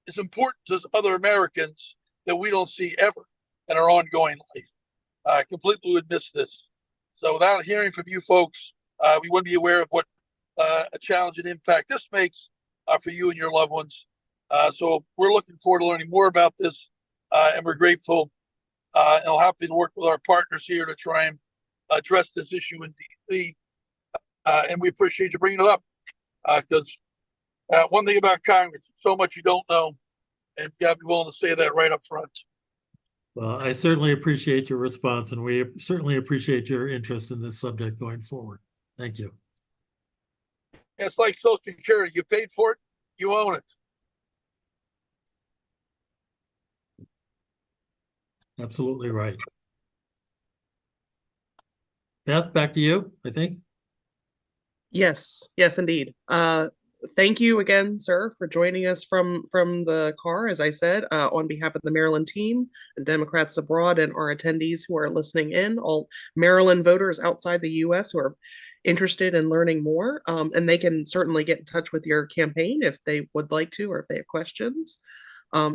is important to other Americans that we don't see ever in our ongoing life. I completely would miss this. So without hearing from you folks, we wouldn't be aware of what a challenge and impact this makes for you and your loved ones. So we're looking forward to learning more about this. And we're grateful and we're happy to work with our partners here to try and address this issue in D.C. And we appreciate you bringing it up because one thing about Congress, so much you don't know, and you got to be willing to say that right up front. Well, I certainly appreciate your response, and we certainly appreciate your interest in this subject going forward. Thank you. It's like Social Security. You paid for it, you own it. Absolutely right. Beth, back to you, I think. Yes, yes, indeed. Thank you again, sir, for joining us from the car, as I said, on behalf of the Maryland team and Democrats abroad and our attendees who are listening in, all Maryland voters outside the U.S. who are interested in learning more, and they can certainly get in touch with your campaign if they would like to or if they have questions.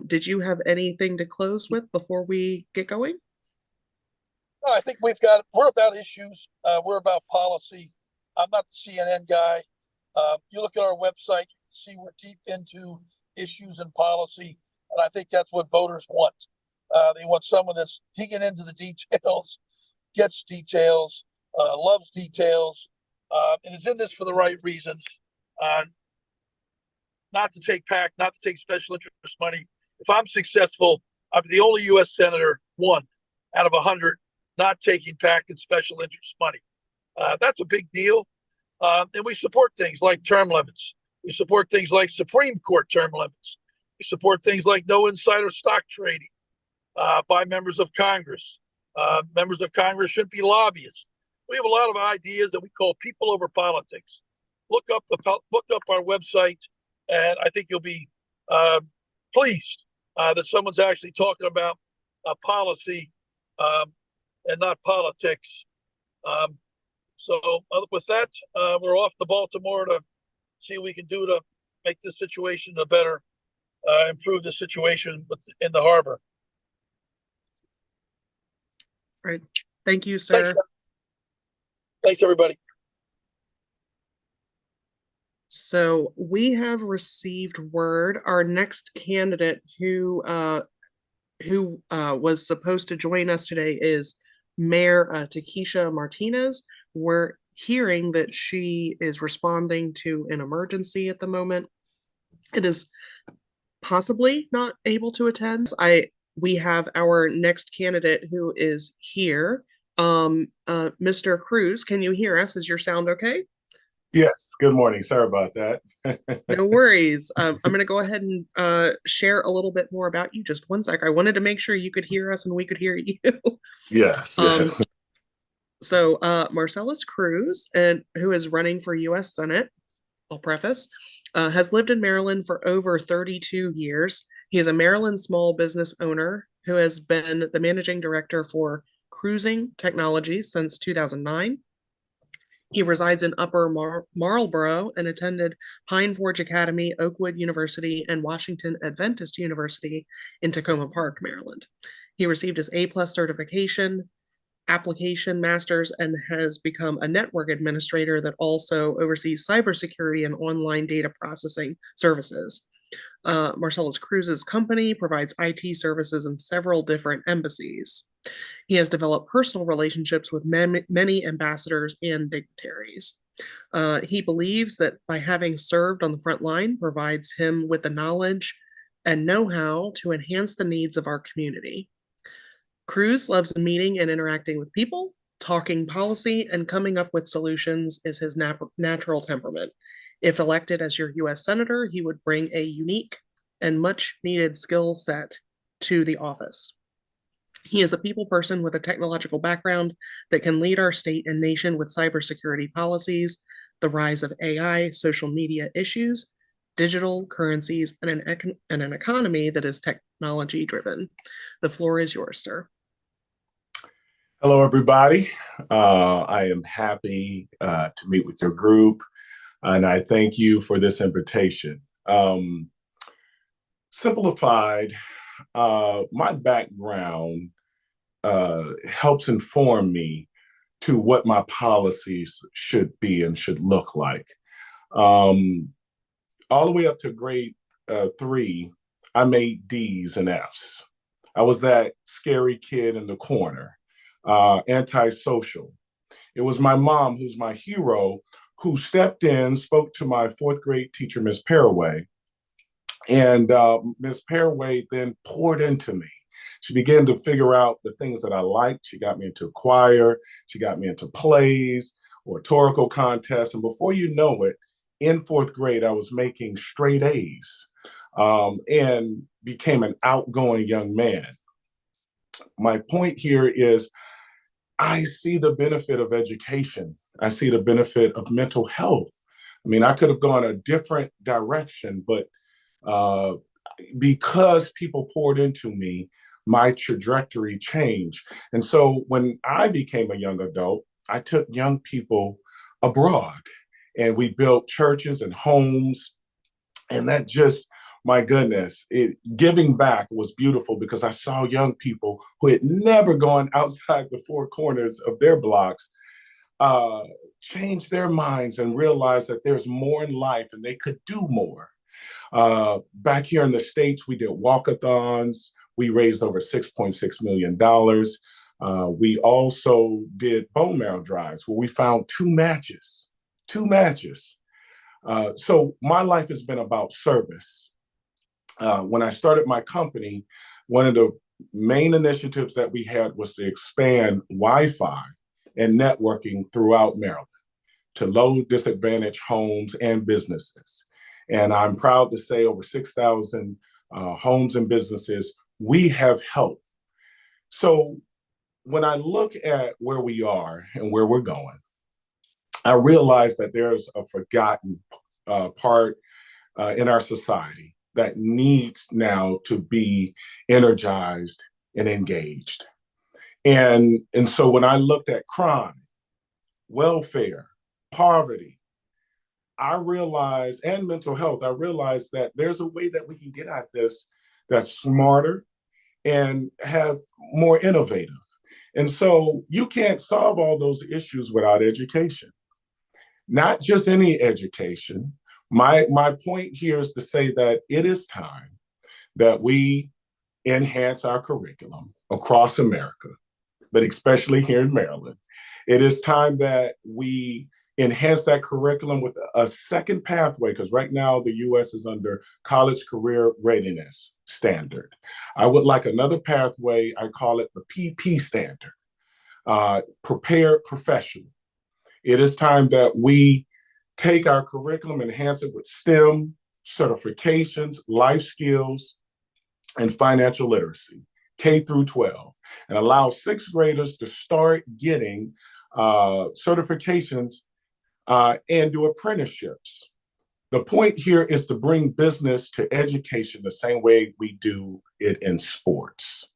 Did you have anything to close with before we get going? No, I think we're about issues. We're about policy. I'm not the CNN guy. You look at our website, you see we're deep into issues and policy, and I think that's what voters want. They want someone that's digging into the details, gets details, loves details, and is in this for the right reasons. Not to take PAC, not to take special interest money. If I'm successful, I'm the only U.S. Senator, one out of 100, not taking PAC and special interest money. That's a big deal. And we support things like term limits. We support things like Supreme Court term limits. We support things like no insider stock trading by members of Congress. Members of Congress shouldn't be lobbyists. We have a lot of ideas that we call people over politics. Look up our website, and I think you'll be pleased that someone's actually talking about policy and not politics. So with that, we're off to Baltimore to see what we can do to make this situation a better, improve the situation in the harbor. Right. Thank you, sir. Thanks, everybody. So we have received word. Our next candidate who was supposed to join us today is Mayor Tekesha Martinez. We're hearing that she is responding to an emergency at the moment. It is possibly not able to attend. We have our next candidate who is here. Mr. Crews, can you hear us? Is your sound okay? Yes. Good morning. Sorry about that. No worries. I'm going to go ahead and share a little bit more about you. Just one sec. I wanted to make sure you could hear us and we could hear you. Yes. Yes. So Marcellus Crews, who is running for U.S. Senate, I'll preface, has lived in Maryland for over 32 years. He is a Maryland small business owner who has been the managing director for Cruising Technologies since 2009. He resides in Upper Marlboro and attended Pine Forge Academy, Oakwood University, and Washington Adventist University in Tacoma Park, Maryland. He received his A+ certification, application master's, and has become a network administrator that also oversees cybersecurity and online data processing services. Marcellus Crews's company provides IT services in several different embassies. He has developed personal relationships with many ambassadors and dignitaries. He believes that by having served on the front line provides him with the knowledge and know-how to enhance the needs of our community. Crews loves meeting and interacting with people, talking policy, and coming up with solutions is his natural temperament. If elected as your U.S. Senator, he would bring a unique and much-needed skill set to the office. He is a people person with a technological background that can lead our state and nation with cybersecurity policies, the rise of AI, social media issues, digital currencies, and an economy that is technology-driven. The floor is yours, sir. Hello, everybody. I am happy to meet with your group, and I thank you for this invitation. Simplified, my background helps inform me to what my policies should be and should look like. All the way up to grade 3, I made D's and F's. I was that scary kid in the corner, antisocial. It was my mom, who's my hero, who stepped in, spoke to my 4th grade teacher, Ms. Paraway, And Ms. Pairway then poured into me. She began to figure out the things that I liked. She got me into choir. She got me into plays, oratorical contests. And before you know it, in fourth grade, I was making straight A's and became an outgoing young man. My point here is I see the benefit of education. I see the benefit of mental health. I mean, I could have gone a different direction, but because people poured into me, my trajectory changed. And so when I became a young adult, I took young people abroad and we built churches and homes. And that just, my goodness, giving back was beautiful because I saw young people who had never gone outside the four corners of their blocks change their minds and realize that there's more in life and they could do more. Back here in the States, we did walkathons. We raised over $6.6 million. We also did bone marrow drives where we found two matches. So my life has been about service. When I started my company, one of the main initiatives that we had was to expand Wi-Fi and networking throughout Maryland to low disadvantaged homes and businesses. And I'm proud to say over 6,000 homes and businesses we have helped. So when I look at where we are and where we're going, I realize that there's a forgotten part in our society that needs now to be energized and engaged. And so when I looked at crime, welfare, poverty, I realized, and mental health, I realized that there's a way that we can get at this that's smarter and have more innovative. And so you can't solve all those issues without education. Not just any education. My point here is to say that it is time that we enhance our curriculum across America, but especially here in Maryland. It is time that we enhance that curriculum with a second pathway, because right now the U.S. is under college career readiness standard. I would like another pathway. I call it the PP standard, prepared professional. It is time that we take our curriculum, enhance it with STEM, certifications, life skills, and financial literacy, K through 12, and allow sixth graders to start getting certifications and do apprenticeships. The point here is to bring business to education the same way we do it in sports.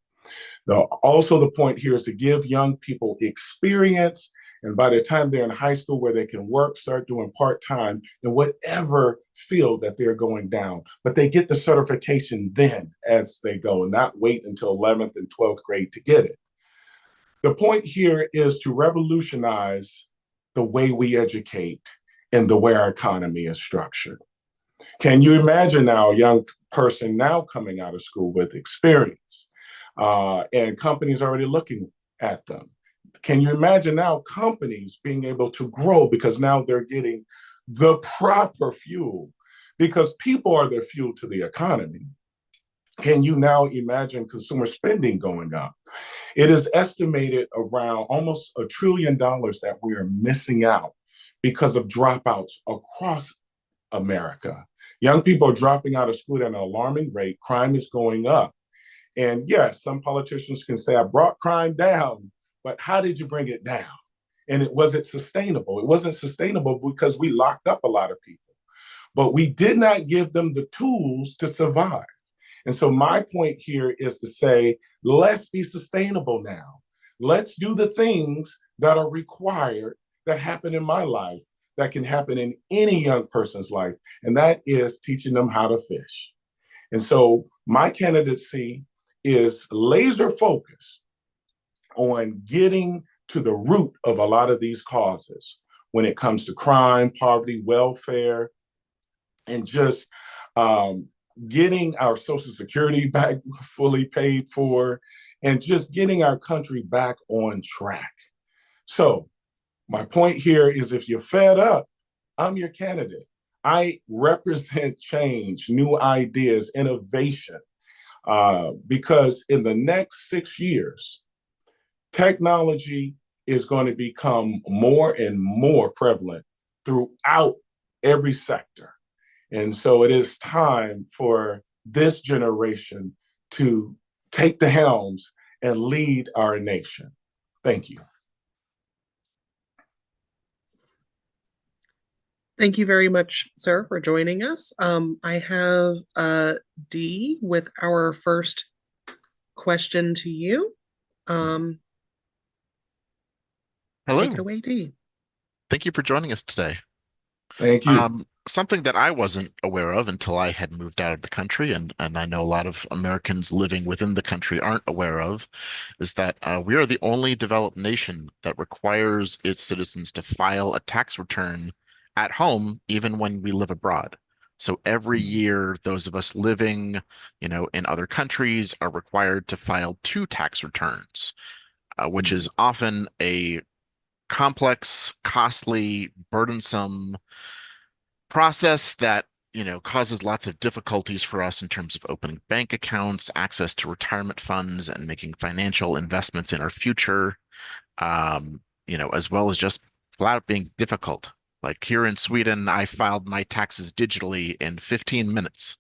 Also, the point here is to give young people experience, and by the time they're in high school where they can work, start doing part-time in whatever field that they're going down. But they get the certification then as they go and not wait until 11th and 12th grade to get it. The point here is to revolutionize the way we educate and the way our economy is structured. Can you imagine now a young person now coming out of school with experience and companies already looking at them? Can you imagine now companies being able to grow because now they're getting the proper fuel, because people are the fuel to the economy? Can you now imagine consumer spending going up? It is estimated around almost $1 trillion that we are missing out because of dropouts across America. Young people are dropping out of school at an alarming rate. Crime is going up. And yes, some politicians can say, I brought crime down, but how did you bring it down? And it wasn't sustainable. It wasn't sustainable because we locked up a lot of people, but we did not give them the tools to survive. And so my point here is to say, let's be sustainable now. Let's do the things that are required that happen in my life, that can happen in any young person's life. And that is teaching them how to fish. And so my candidacy is laser focused on getting to the root of a lot of these causes when it comes to crime, poverty, welfare, and just getting our Social Security back fully paid for, and just getting our country back on track. So my point here is, if you're fed up, I'm your candidate. I represent change, new ideas, innovation, because in the next 6 years, technology is going to become more and more prevalent throughout every sector. And so it is time for this generation to take the helms and lead our nation. Thank you. Thank you very much, sir, for joining us. I have Dee with our first question to you. Take Hello. it away, Dee. Thank you for joining us today. Thank you. Something that I wasn't aware of until I had moved out of the country, and I know a lot of Americans living within the country aren't aware of, is that we are the only developed nation that requires its citizens to file a tax return at home, even when we live abroad. So every year, those of us living, in other countries are required to file 2 tax returns, which is often a complex, costly, burdensome process that causes lots of difficulties for us in terms of opening bank accounts, access to retirement funds, and making financial investments in our future, as well as just flat out being difficult. Like here in Sweden, I filed my taxes digitally in 15 minutes.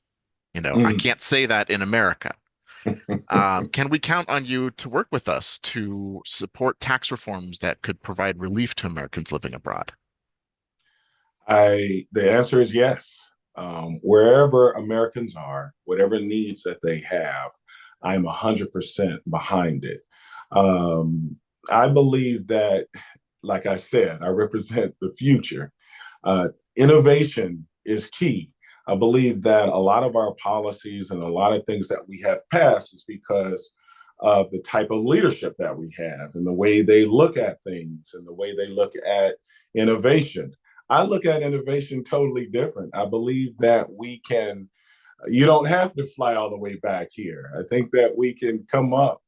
I can't say that in America. Can we count on you to work with us to support tax reforms that could provide relief to Americans living abroad? The answer is yes. Wherever Americans are, whatever needs that they have, I'm 100% behind it. I believe that, like I said, I represent the future. Innovation is key. I believe that a lot of our policies and a lot of things that we have passed is because of the type of leadership that we have and the way they look at things and the way they look at innovation. I look at innovation totally different. I believe that you don't have to fly all the way back here. I think that we can come up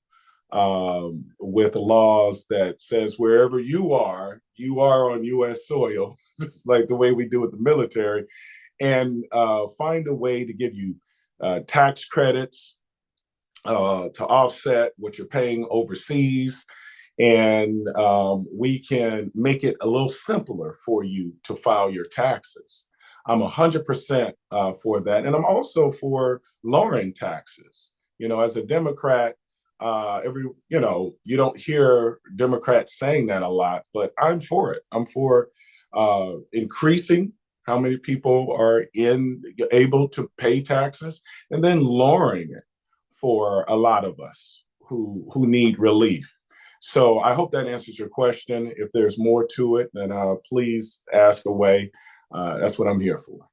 with laws that says wherever you are on U.S. soil, just like the way we do with the military, and find a way to give you tax credits to offset what you're paying overseas. And we can make it a little simpler for you to file your taxes. I'm 100% for that. And I'm also for lowering taxes. As a Democrat, you don't hear Democrats saying that a lot, but I'm for it. I'm for increasing how many people are able to pay taxes, and then lowering it for a lot of us who need relief. So I hope that answers your question. If there's more to it, then please ask away. That's what I'm here for.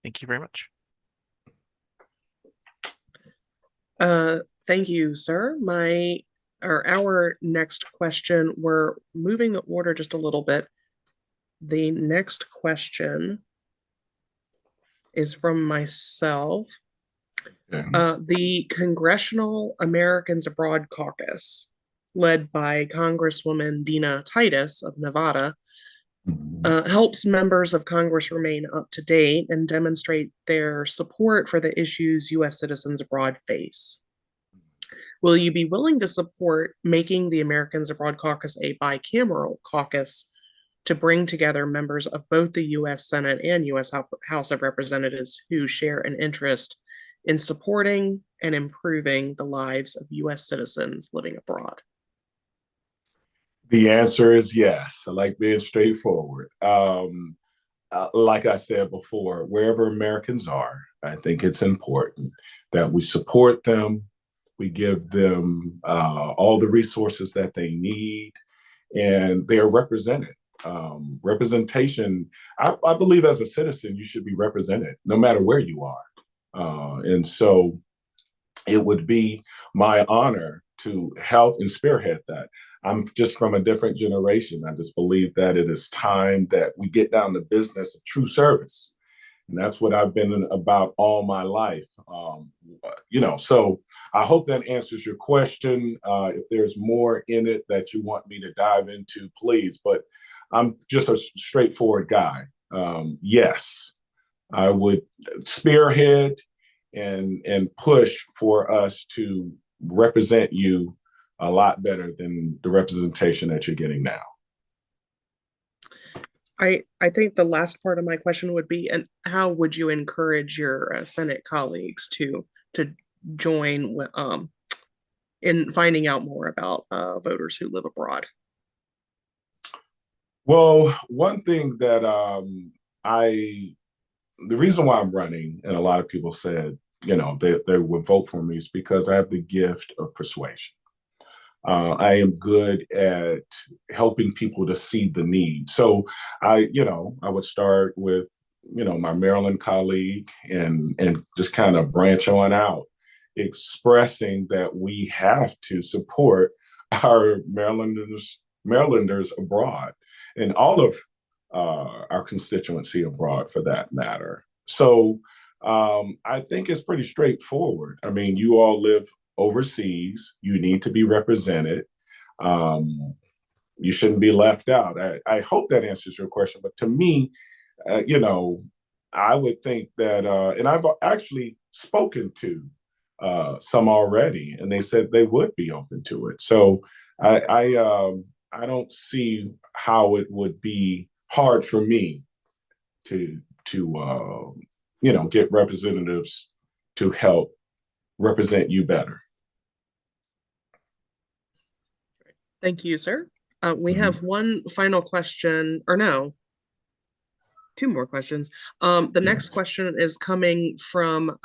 Thank you very much. Thank you, sir. Our next question, we're moving the order just a little bit. The next question is from myself. The Congressional Americans Abroad Caucus, led by Congresswoman Dina Titus of Nevada, helps members of Congress remain up to date and demonstrate their support for the issues U.S. citizens abroad face. Will you be willing to support making the Americans Abroad Caucus a bicameral caucus to bring together members of both the U.S. Senate and U.S. House of Representatives who share an interest in supporting and improving the lives of U.S. citizens living abroad? The answer is yes. I like being straightforward. Like I said before, wherever Americans are, I think it's important that we support them. We give them all the resources that they need, and they are represented. Representation, I believe as a citizen, you should be represented no matter where you are. And so it would be my honor to help and spearhead that. I'm just from a different generation. I just believe that it is time that we get down to business of true service. And that's what I've been about all my life. So I hope that answers your question. If there's more in it that you want me to dive into, please. But I'm just a straightforward guy. Yes, I would spearhead and push for us to represent you a lot better than the representation that you're getting now. I think the last part of my question would be, and how would you encourage your Senate colleagues to join in finding out more about voters who live abroad? Well, one thing that the reason why I'm running, and a lot of people said, they would vote for me, is because I have the gift of persuasion. I am good at helping people to see the need. So I would start with, my Maryland colleague and just kind of branch on out, expressing that we have to support our Marylanders abroad and all of our constituency abroad for that matter. So I think it's pretty straightforward. I mean, you all live overseas, you need to be represented. You shouldn't be left out. I hope that answers your question. But to me, I would think that, and I've actually spoken to some already, and they said they would be open to it. So I don't see how it would be hard for me to get representatives to help represent you better. Thank you, sir. We have one final question, or no, two more questions. The next question is coming from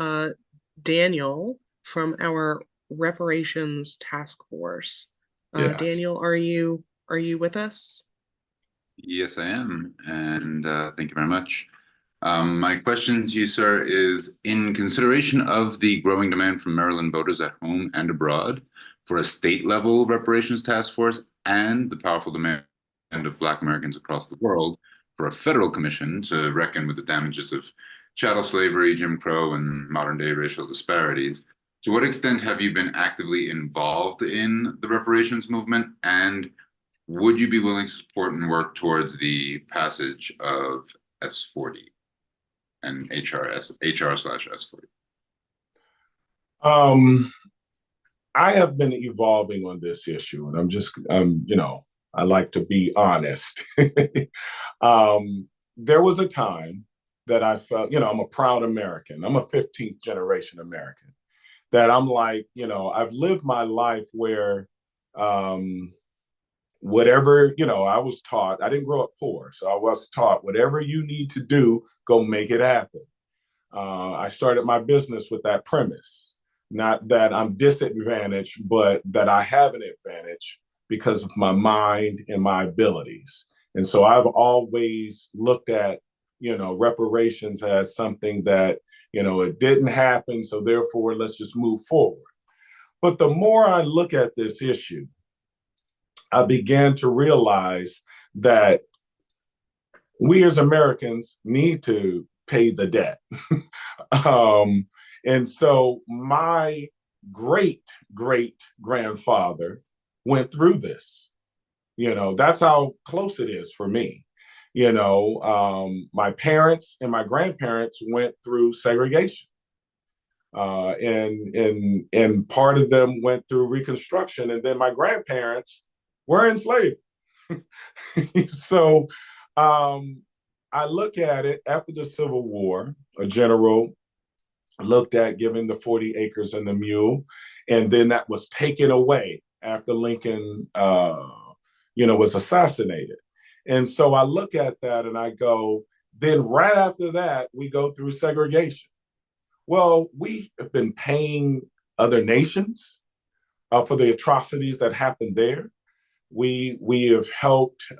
Daniel from our reparations task force. Yes. Daniel, are you with us? Yes, I am, and thank you very much. My question to you, sir, is in consideration of the growing demand from Maryland voters at home and abroad for a state-level reparations task force and the powerful demand of Black Americans across the world for a federal commission to reckon with the damages of chattel slavery, Jim Crow, and modern-day racial disparities, to what extent have you been actively involved in the reparations movement, and would you be willing to support and work towards the passage of S40 and HR/S40? I have been evolving on this issue, and I like to be honest. There was a time that I felt, I'm a proud American. I'm a 15th generation American. That I'm like, I've lived my life where whatever, I was taught, I didn't grow up poor, so I was taught whatever you need to do, go make it happen. I started my business with that premise. Not that I'm disadvantaged, but that I have an advantage because of my mind and my abilities. And so I've always looked at, reparations as something that, it didn't happen, so therefore let's just move forward. But the more I look at this issue, I began to realize that we as Americans need to pay the debt. And so my great-great-grandfather went through this. That's how close it is for me. My parents and my grandparents went through segregation. And part of them went through Reconstruction, and then my grandparents were enslaved. So I look at it after the Civil War, a general looked at giving the 40 acres and the mule, and then that was taken away after Lincoln, was assassinated. And so I look at that and I go, then right after that, we go through segregation. Well, we have been paying other nations for the atrocities that happened there. We have helped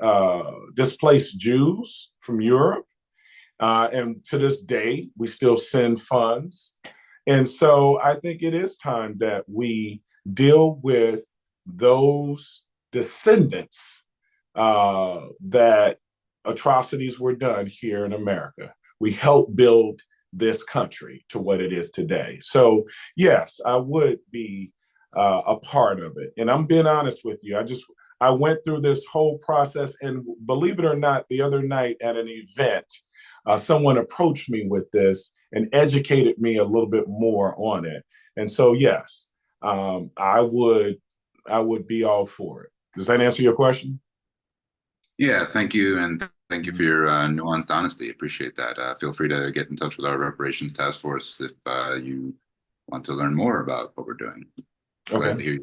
displaced Jews from Europe. And to this day, we still send funds. And so I think it is time that we deal with those descendants that atrocities were done here in America. We helped build this country to what it is today. So yes, I would be a part of it. And I'm being honest with you. I went through this whole process, and believe it or not, the other night at an event, someone approached me with this and educated me a little bit more on it. And so, yes, I would be all for it. Does that answer your question? Yeah, thank you. And thank you for your nuanced honesty. Appreciate that. Feel free to get in touch with our reparations task force if you want to learn more about what we're doing. Glad to hear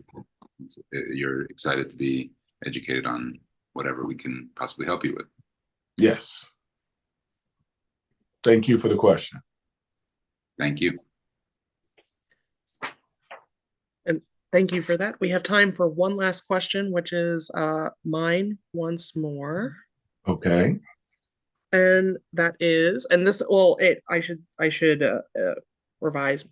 you're excited to be educated on whatever we can possibly help you with. Yes. Thank you for the question. Thank you. And thank you for that. We have time for one last question, which is mine once more. Okay. And that is, and this, well, I should revise.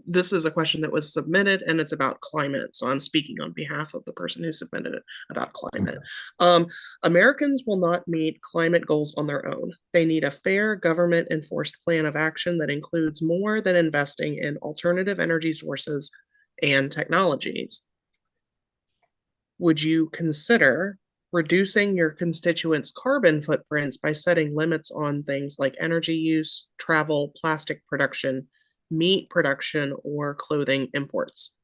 This is a question that was submitted, and it's about climate. So I'm speaking on behalf of the person who submitted it about climate. Okay. Americans will not meet climate goals on their own. They need a fair government-enforced plan of action that includes more than investing in alternative energy sources and technologies. Would you consider reducing your constituents' carbon footprints by setting limits on things like energy use, travel, plastic production, meat production, or clothing imports?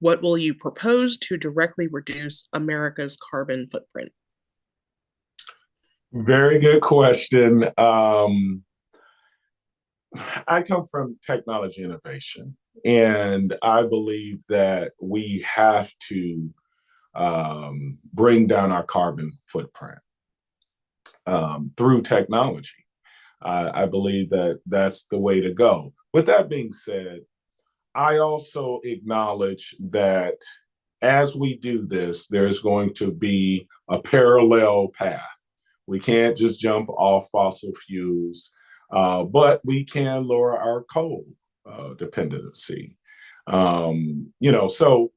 What will you propose to directly reduce America's carbon footprint? Very good question. I come from technology innovation, and I believe that we have to bring down our carbon footprint through technology. I believe that that's the way to go. With that being said, I also acknowledge that as we do this, there's going to be a parallel path. We can't just jump off fossil fuels, but we can lower our coal dependency. So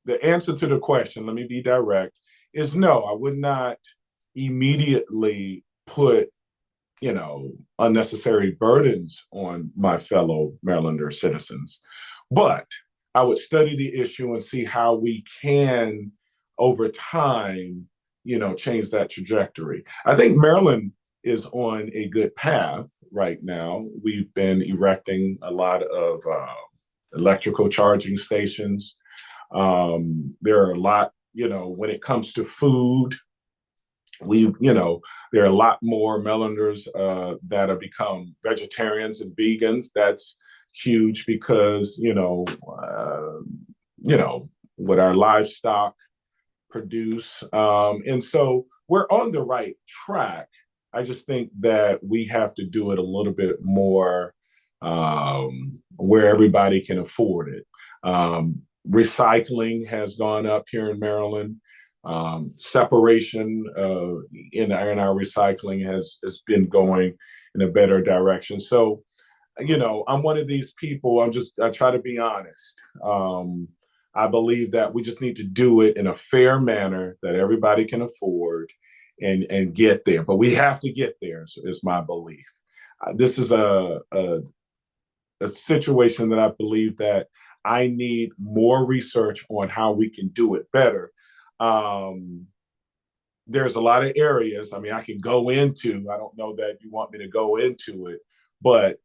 the answer to the question, let me be direct, is no, I would not immediately put unnecessary burdens on my fellow Marylander citizens. But I would study the issue and see how we can, over time, change that trajectory. I think Maryland is on a good path right now. We've been erecting a lot of electrical charging stations. There are a lot, when it comes to food, there are a lot more Marylanders that have become vegetarians and vegans. That's huge because, what our livestock produce. And so we're on the right track. I just think that we have to do it a little bit more where everybody can afford it. Recycling has gone up here in Maryland. Separation in our recycling has been going in a better direction. So, I'm one of these people, I try to be honest. I believe that we just need to do it in a fair manner that everybody can afford and get there. But we have to get there, is my belief. This is a situation that I believe that I need more research on how we can do it better. There's a lot of areas, I can go into, I don't know that you want me to go into it, but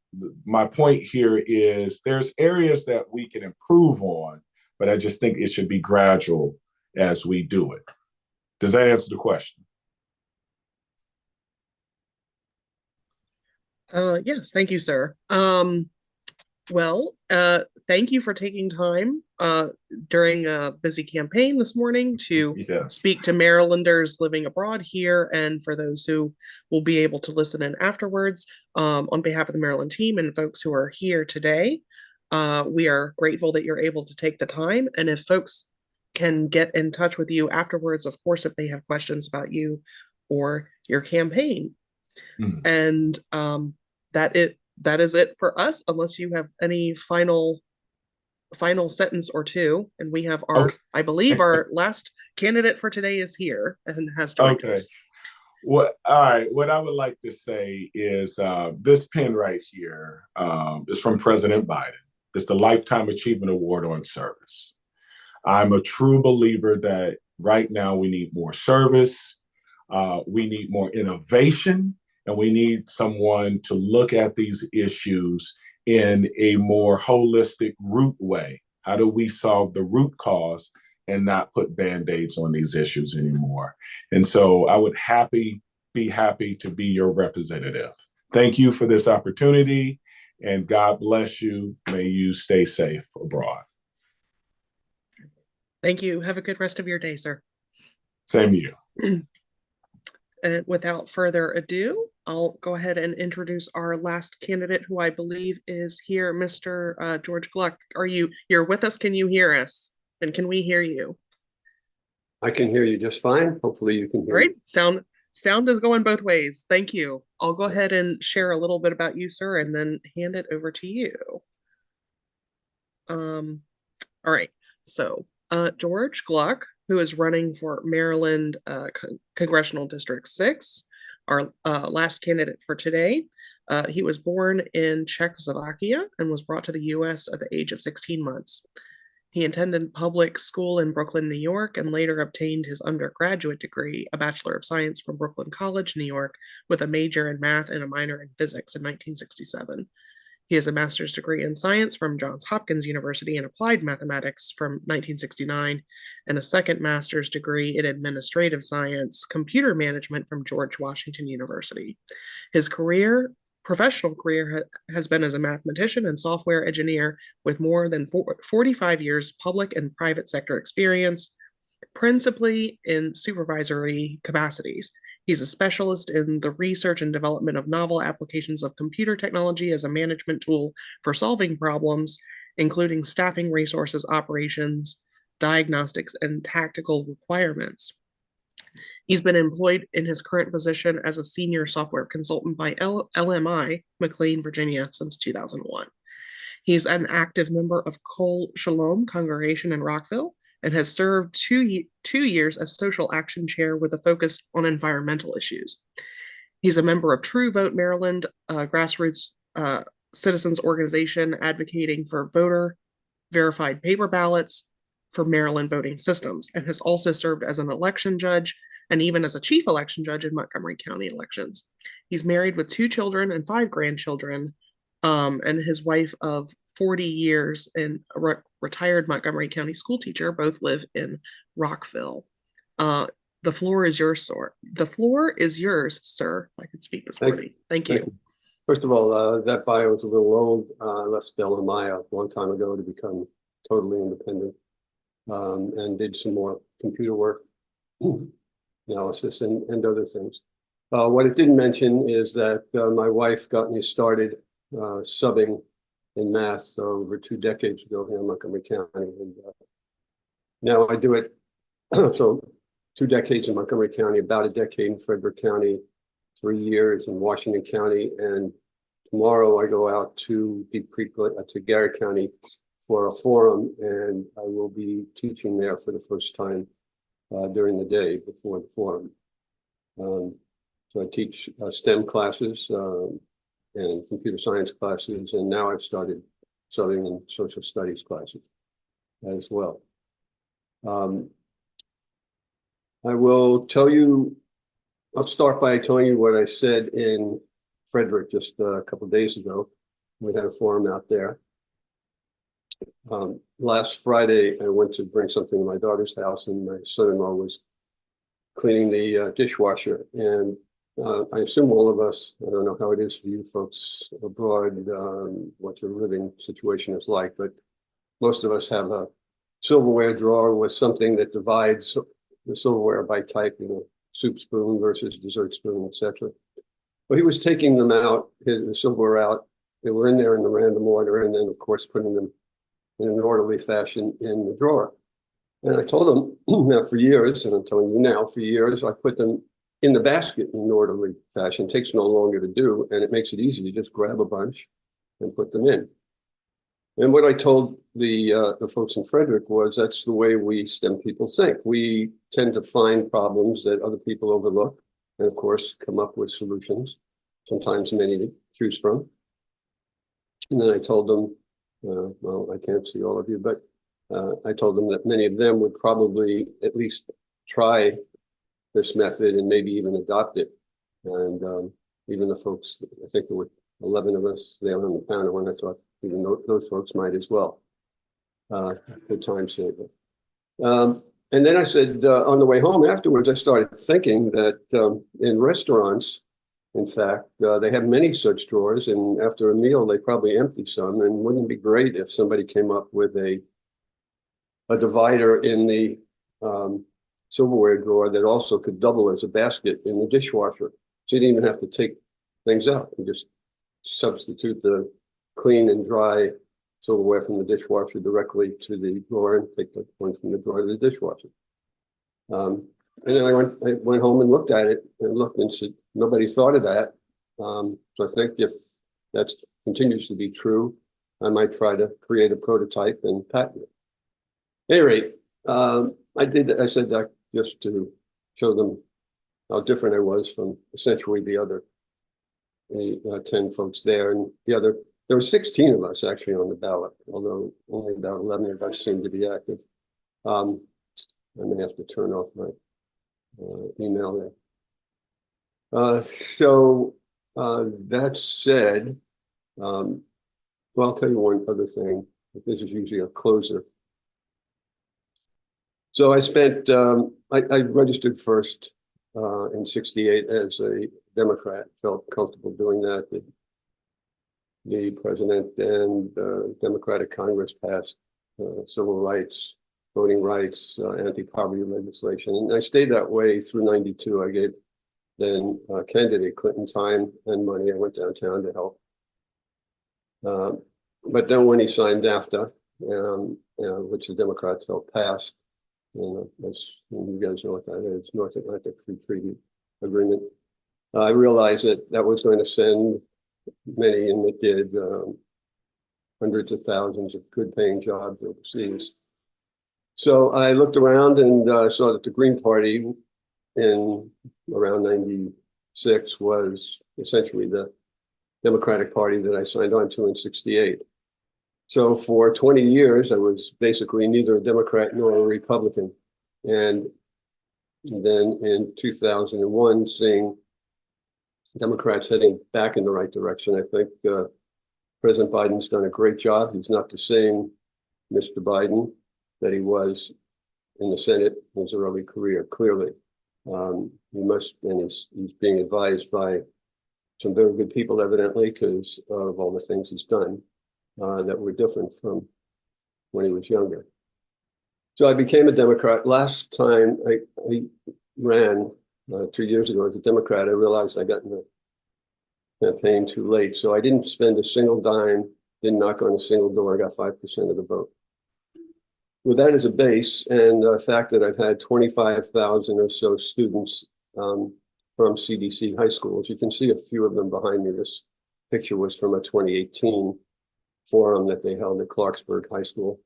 my point here is there's areas that we can improve on, but I just think it should be gradual as we do it. Does that answer the question? Yes, thank you, sir. Well, thank you for taking time during a busy campaign this morning to speak to Marylanders living abroad here, and for those who will be able to listen in afterwards. On behalf of the Maryland team and folks who are here today, we are grateful that you're able to take the time. And if folks can get in touch with you afterwards, of course, if they have questions about you or your campaign. And that is it for us, unless you have any final sentence or two. And we have our, I believe our last candidate for today is here and has joined us. All right. What I would like to say is this pen right here is from President Biden. It's the Lifetime Achievement Award on Service. I'm a true believer that right now we need more service, we need more innovation, and we need someone to look at these issues in a more holistic root way. How do we solve the root cause and not put Band-Aids on these issues anymore? And so I would be happy to be your representative. Thank you for this opportunity, and God bless you. May you stay safe abroad. Thank you. Have a good rest of your day, sir. Same to you. And without further ado, I'll go ahead and introduce our last candidate, who I believe is here, Mr. George Gluck. You're with us? Can you hear us? And can we hear you? I can hear you just fine. Hopefully you can hear All right. me. Sound is going both ways. Thank you. I'll go ahead and share a little bit about you, sir, and then hand it over to you. All right. So, George Gluck, who is running for Maryland Congressional District 6, our last candidate for today. He was born in Czechoslovakia and was brought to the U.S. at the age of 16 months. He attended public school in Brooklyn, New York, and later obtained his undergraduate degree, a Bachelor of Science from Brooklyn College, New York, with a major in math and a minor in physics in 1967. He has a master's degree in science from Johns Hopkins University in applied mathematics from 1969, and a second master's degree in administrative science, computer management from George Washington University. His professional career has been as a mathematician and software engineer with more than 45 years public and private sector experience, principally in supervisory capacities. He's a specialist in the research and development of novel applications of computer technology as a management tool for solving problems, including staffing, resources, operations, diagnostics, and tactical requirements. He's been employed in his current position as a senior software consultant by LMI, McLean, Virginia, since 2001. He's an active member of Kol Shalom Congregation in Rockville and has served 2 years as social action chair with a focus on environmental issues. He's a member of True Vote Maryland, grassroots citizens organization advocating for voter verified paper ballots for Maryland voting systems, and has also served as an election judge and even as a chief election judge in Montgomery County elections. He's married with 2 children and 5 grandchildren, and his wife of 40 years and a retired Montgomery County school teacher both live in Rockville. The floor is yours, sir. The floor is yours, sir. If I could speak this morning. Thank you. First of all, that bio is a little old. I left LMI a long time ago to become totally independent, and did some more computer work, analysis, and other things. What it didn't mention is that my wife got me started subbing in math over 2 decades ago here in Montgomery County. And now I do it, so 2 decades in Montgomery County, about a decade in Frederick County, 3 years in Washington County, and tomorrow I go out to Deep Creek, to Garrett County for a forum, and I will be teaching there for the first time during the day before the forum. So I teach STEM classes and computer science classes, and now I've started subbing in social studies classes as well. I will tell you, I'll start by telling you what I said in Frederick just a couple of days ago. We had a forum out there. Last Friday, I went to bring something to my daughter's house, and my son-in-law was cleaning the dishwasher. And I assume all of us, I don't know how it is for you folks abroad, what your living situation is like, but most of us have a silverware drawer with something that divides the silverware by type, soup spoon versus dessert spoon, etc. Well, he was taking them out, the silverware out. They were in there in the random order, and then, of course, putting them in an orderly fashion in the drawer. And I told him now for years, and I'm telling you now, for years, I put them in the basket in an orderly fashion. It takes no longer to do, and it makes it easy to just grab a bunch and put them in. And what I told the folks in Frederick was that's the way we STEM people think. We tend to find problems that other people overlook, and of course, come up with solutions, sometimes many to choose from. And then I told them, well, I can't see all of you, but I told them that many of them would probably at least try this method and maybe even adopt it. And even the folks, I think there were 11 of us there on the panel, when I thought even those folks might as well. Good time saver. And then I said, on the way home afterwards, I started thinking that in restaurants, in fact, they have many such drawers, and after a meal, they probably empty some. And wouldn't it be great if somebody came up with a divider in the silverware drawer that also could double as a basket in the dishwasher? So you didn't even have to take things out. You just substitute the clean and dry silverware from the dishwasher directly to the drawer and take the one from the drawer to the dishwasher. And then I went home and looked at it and said, nobody thought of that. So I think if that continues to be true, I might try to create a prototype and patent it. At any rate, I said that just to show them how different I was from essentially the other 10 folks there. And there were 16 of us actually on the ballot, although only about 11 of us seemed to be active. I may have to turn off my email there. So that said, well, I'll tell you one other thing. This is usually a closer. So I spent, I registered first in '68 as a Democrat, felt comfortable doing that. The president and Democratic Congress passed civil rights, voting rights, anti-poverty legislation. And I stayed that way through '92. I gave then candidate Clinton time and money. I went downtown to help. But then when he signed NAFTA, which the Democrats helped pass, as you guys know what that is, North Atlantic Free Treaty Agreement, I realized that was going to send many, and it did, hundreds of thousands of good paying jobs overseas. So I looked around and saw that the Green Party in around '96 was essentially the Democratic Party that I signed on to in '68. So for 20 years, I was basically neither a Democrat nor a Republican. And then in 2001, seeing Democrats heading back in the right direction, I think President Biden's done a great job. He's not the same Mr. Biden that he was in the Senate in his early career, clearly. He must, and he's being advised by some very good people, evidently, because of all the things he's done that were different from when he was younger. So I became a Democrat. Last time I ran 2 years ago as a Democrat, I realized I got in the campaign too late. So I didn't spend a single dime, didn't knock on a single door. I got 5% of the vote. With that as a base, and the fact that I've had 25,000 or so students from CDC high schools, you can see a few of them behind me. This picture was from a 2018 forum that they held at Clarksburg High School.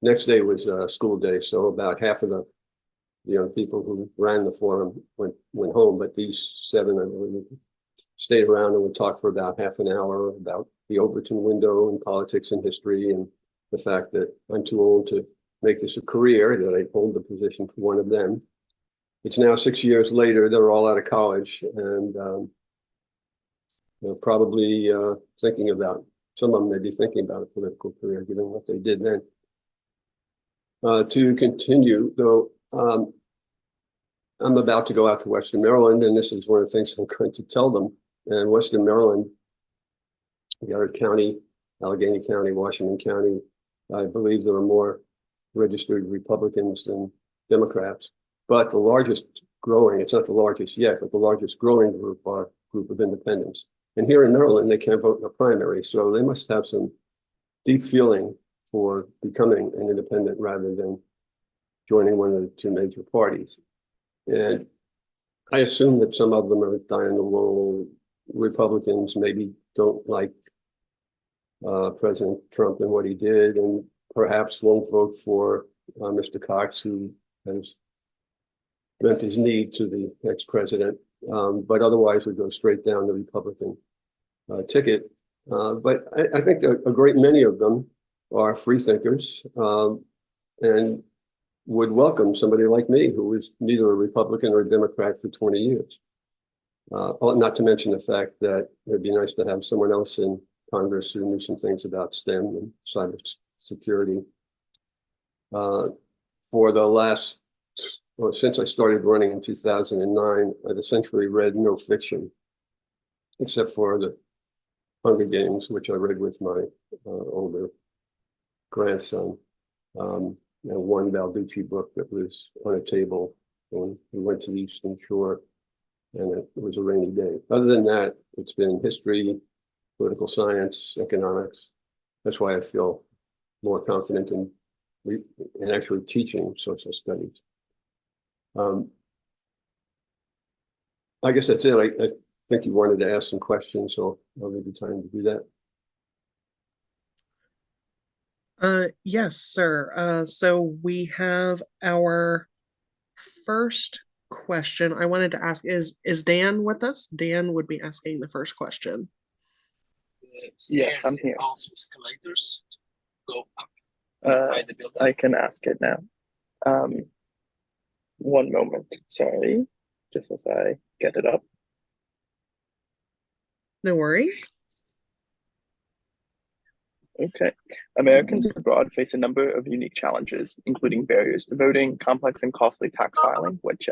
Next day was school day, so about half of the people who ran the forum went home, but these 7, I believe, stayed around and would talk for about half an hour about the Overton window and politics and history, and the fact that I'm too old to make this a career, that I hold the position for one of them. It's now 6 years later, they're all out of college, and they're probably thinking about, some of them may be thinking about a political career, given what they did then. To continue, though, I'm about to go out to Western Maryland, and this is one of the things I'm going to tell them. And Western Maryland, Garrett County, Allegheny County, Washington County, I believe there are more registered Republicans than Democrats. But the largest growing, it's not the largest yet, but the largest growing group are a group of independents. And here in Maryland, they can't vote in a primary, so they must have some deep feeling for becoming an independent rather than joining one of the two major parties. And I assume that some of them are dying-the-wool Republicans, maybe don't like President Trump and what he did, and perhaps won't vote for Mr. Cox, who has bent his knee to the ex-president, but otherwise would go straight down the Republican ticket. But I think a great many of them are free thinkers and would welcome somebody like me who is neither a Republican or a Democrat for 20 years. Not to mention the fact that it'd be nice to have someone else in Congress who knew some things about STEM and cyber security. For the last, well, since I started running in 2009, I've essentially read no fiction, except for the Hunger Games, which I read with my older grandson, and one Balducci book that was on a table when we went to the Eastern Shore, and it was a rainy day. Other than that, it's been history, political science, economics. That's why I feel more confident in actually teaching social studies. I guess that's it. I think you wanted to ask some questions, so I'll give you time to do that. Yes, sir. So we have our first question. I wanted to ask, is Dan with us? Dan would be asking the first question. Yes, I'm here. Also escalators to go up inside the building. I can ask it now. One moment, sorry, just as I get it up. No worries. Okay. Americans abroad face a number of unique challenges, including barriers to voting, complex and costly tax filing, which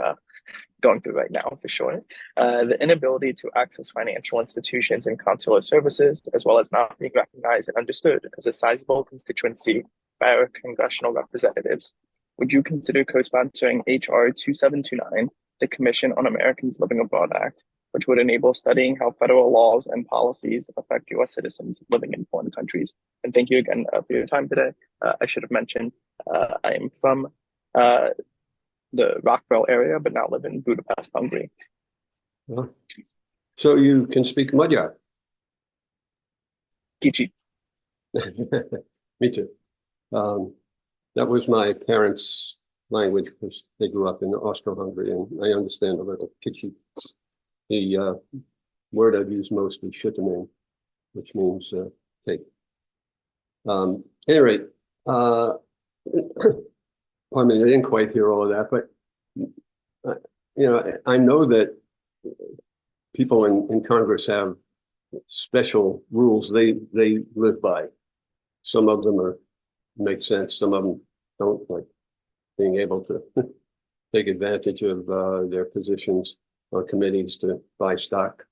going through right now for sure, the inability to access financial institutions and consular services, as well as not being recognized and understood as a sizable constituency by our congressional representatives. Would you consider co-sponsoring HR 2729, the Commission on Americans Living Abroad Act, which would enable studying how federal laws and policies affect U.S. citizens living in foreign countries? And thank you again for your time today. I should have mentioned I am from the Rockville area, but now live in Budapest, Hungary. So you can speak Magyar? Kicsit. Me too. That was my parents' language because they grew up in Austro-Hungary, and I understand a little Kicsit. The word I've used most is sütemény, which means take. Any rate, I mean, I didn't quite hear all of that, but you know, I know that people in Congress have special rules they live by. Some of them make sense, some of them don't, like being able to take advantage of their positions on committees to buy stock.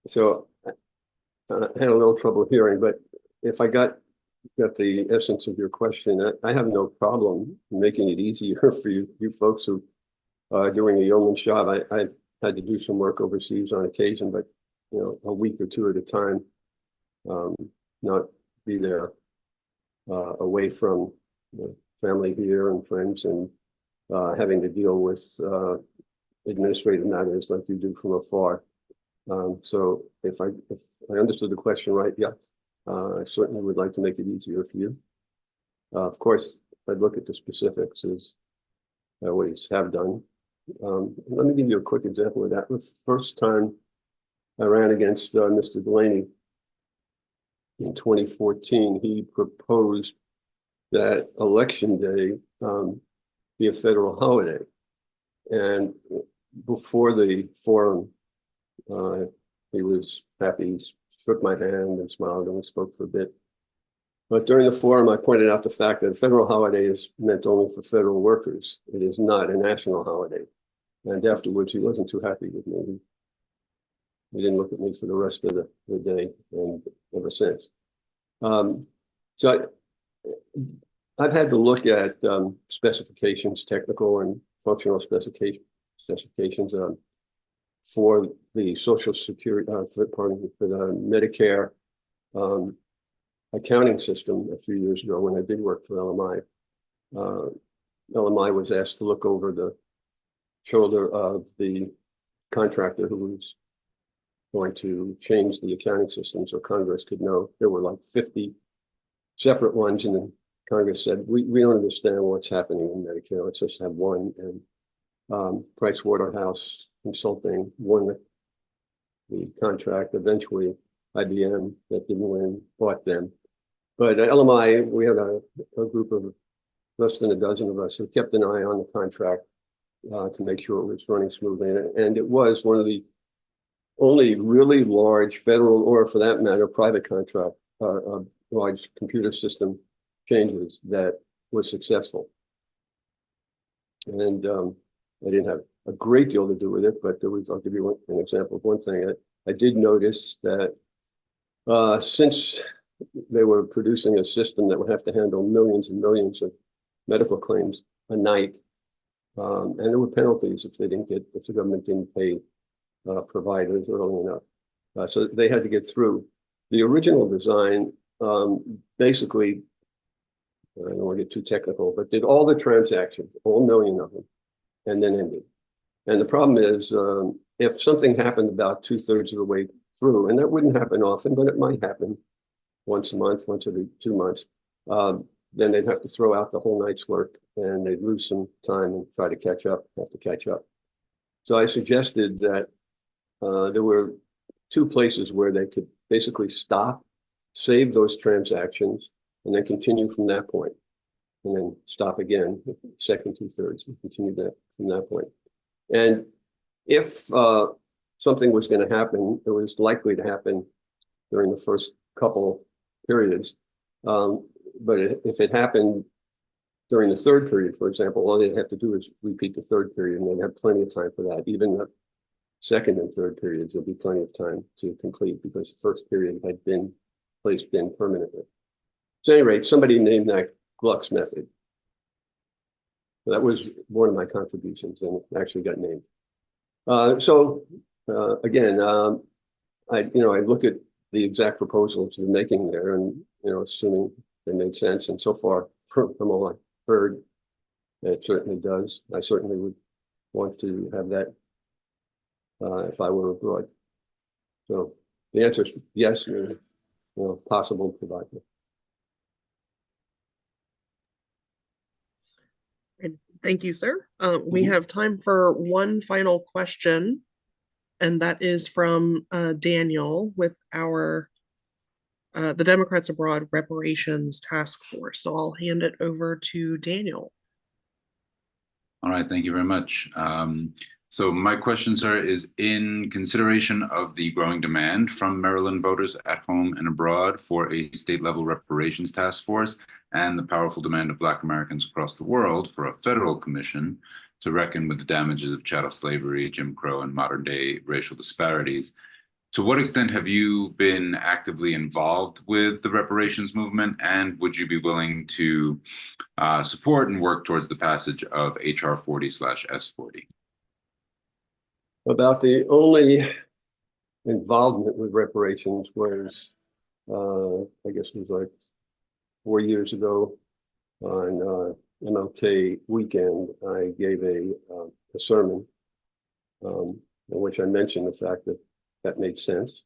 So I had a little trouble hearing, but if I got the essence of your question, I have no problem making it easier for you folks who are doing a yeoman's job. I had to do some work overseas on occasion, but you know, a week or two at a time, not be there away from family here and friends, and having to deal with administrative matters like you do from afar. So if I understood the question right, yeah, I certainly would like to make it easier for you. Of course, I'd look at the specifics as I always have done. Let me give you a quick example of that. The first time I ran against Mr. Delaney in 2014, he proposed that Election Day be a federal holiday. And before the forum, he was happy, he shook my hand and smiled, and we spoke for a bit. But during the forum, I pointed out the fact that a federal holiday is meant only for federal workers. It is not a national holiday. And afterwards, he wasn't too happy with me. He didn't look at me for the rest of the day, and ever since. So I've had to look at specifications, technical and functional specifications for the Social Security, for the Medicare accounting system a few years ago when I did work for LMI. LMI was asked to look over the shoulder of the contractor who was going to change the accounting system so Congress could know. There were like 50 separate ones, and then Congress said, we don't understand what's happening in Medicare. Let's just have one. And Price Waterhouse Consulting won the contract. Eventually, IBM, that didn't win, bought them. But at LMI, we had a group of less than a dozen of us who kept an eye on the contract to make sure it was running smoothly. And it was one of the only really large federal, or for that matter, private contract, large computer system changes that was successful. And I didn't have a great deal to do with it, but I'll give you an example of one thing. I did notice that since they were producing a system that would have to handle millions and millions of medical claims a night, and there were penalties if the government didn't pay providers early enough. So they had to get through. The original design basically, I don't want to get too technical, but did all the transactions, all million of them, and then ended. And the problem is, if something happened about 2/3 of the way through, and that wouldn't happen often, but it might happen once a month, once every 2 months, then they'd have to throw out the whole night's work and they'd lose some time and try to catch up, have to catch up. So I suggested that there were 2 places where they could basically stop, save those transactions, and then continue from that point, and then stop again, second 2/3, and continue that from that point. And if something was going to happen, it was likely to happen during the first couple periods. But if it happened during the 3rd period, for example, all they'd have to do is repeat the 3rd period, and they'd have plenty of time for that. Even the 2nd and 3rd periods, there'll be plenty of time to complete because the 1st period had been placed in permanently. So at any rate, somebody named that Gluck's method. So that was one of my contributions, and it actually got named. Again, I look at the exact proposals you're making there, and assuming they made sense. And so far, from all I've heard, it certainly does. I certainly would want to have that if I were abroad. So the answer is yes, possible to provide it. Thank you, sir. We have time for one final question, and that is from Daniel with the Democrats Abroad Reparations Task Force. So I'll hand it over to Daniel. All right, thank you very much. So my question, sir, is in consideration of the growing demand from Maryland voters at home and abroad for a state-level reparations task force and the powerful demand of Black Americans across the world for a federal commission to reckon with the damages of chattel slavery, Jim Crow, and modern-day racial disparities, to what extent have you been actively involved with the reparations movement, and would you be willing to support and work towards the passage of HR 40/S40? About the only involvement with reparations was, I guess it was like 4 years ago on MLK weekend. I gave a sermon in which I mentioned the fact that made sense.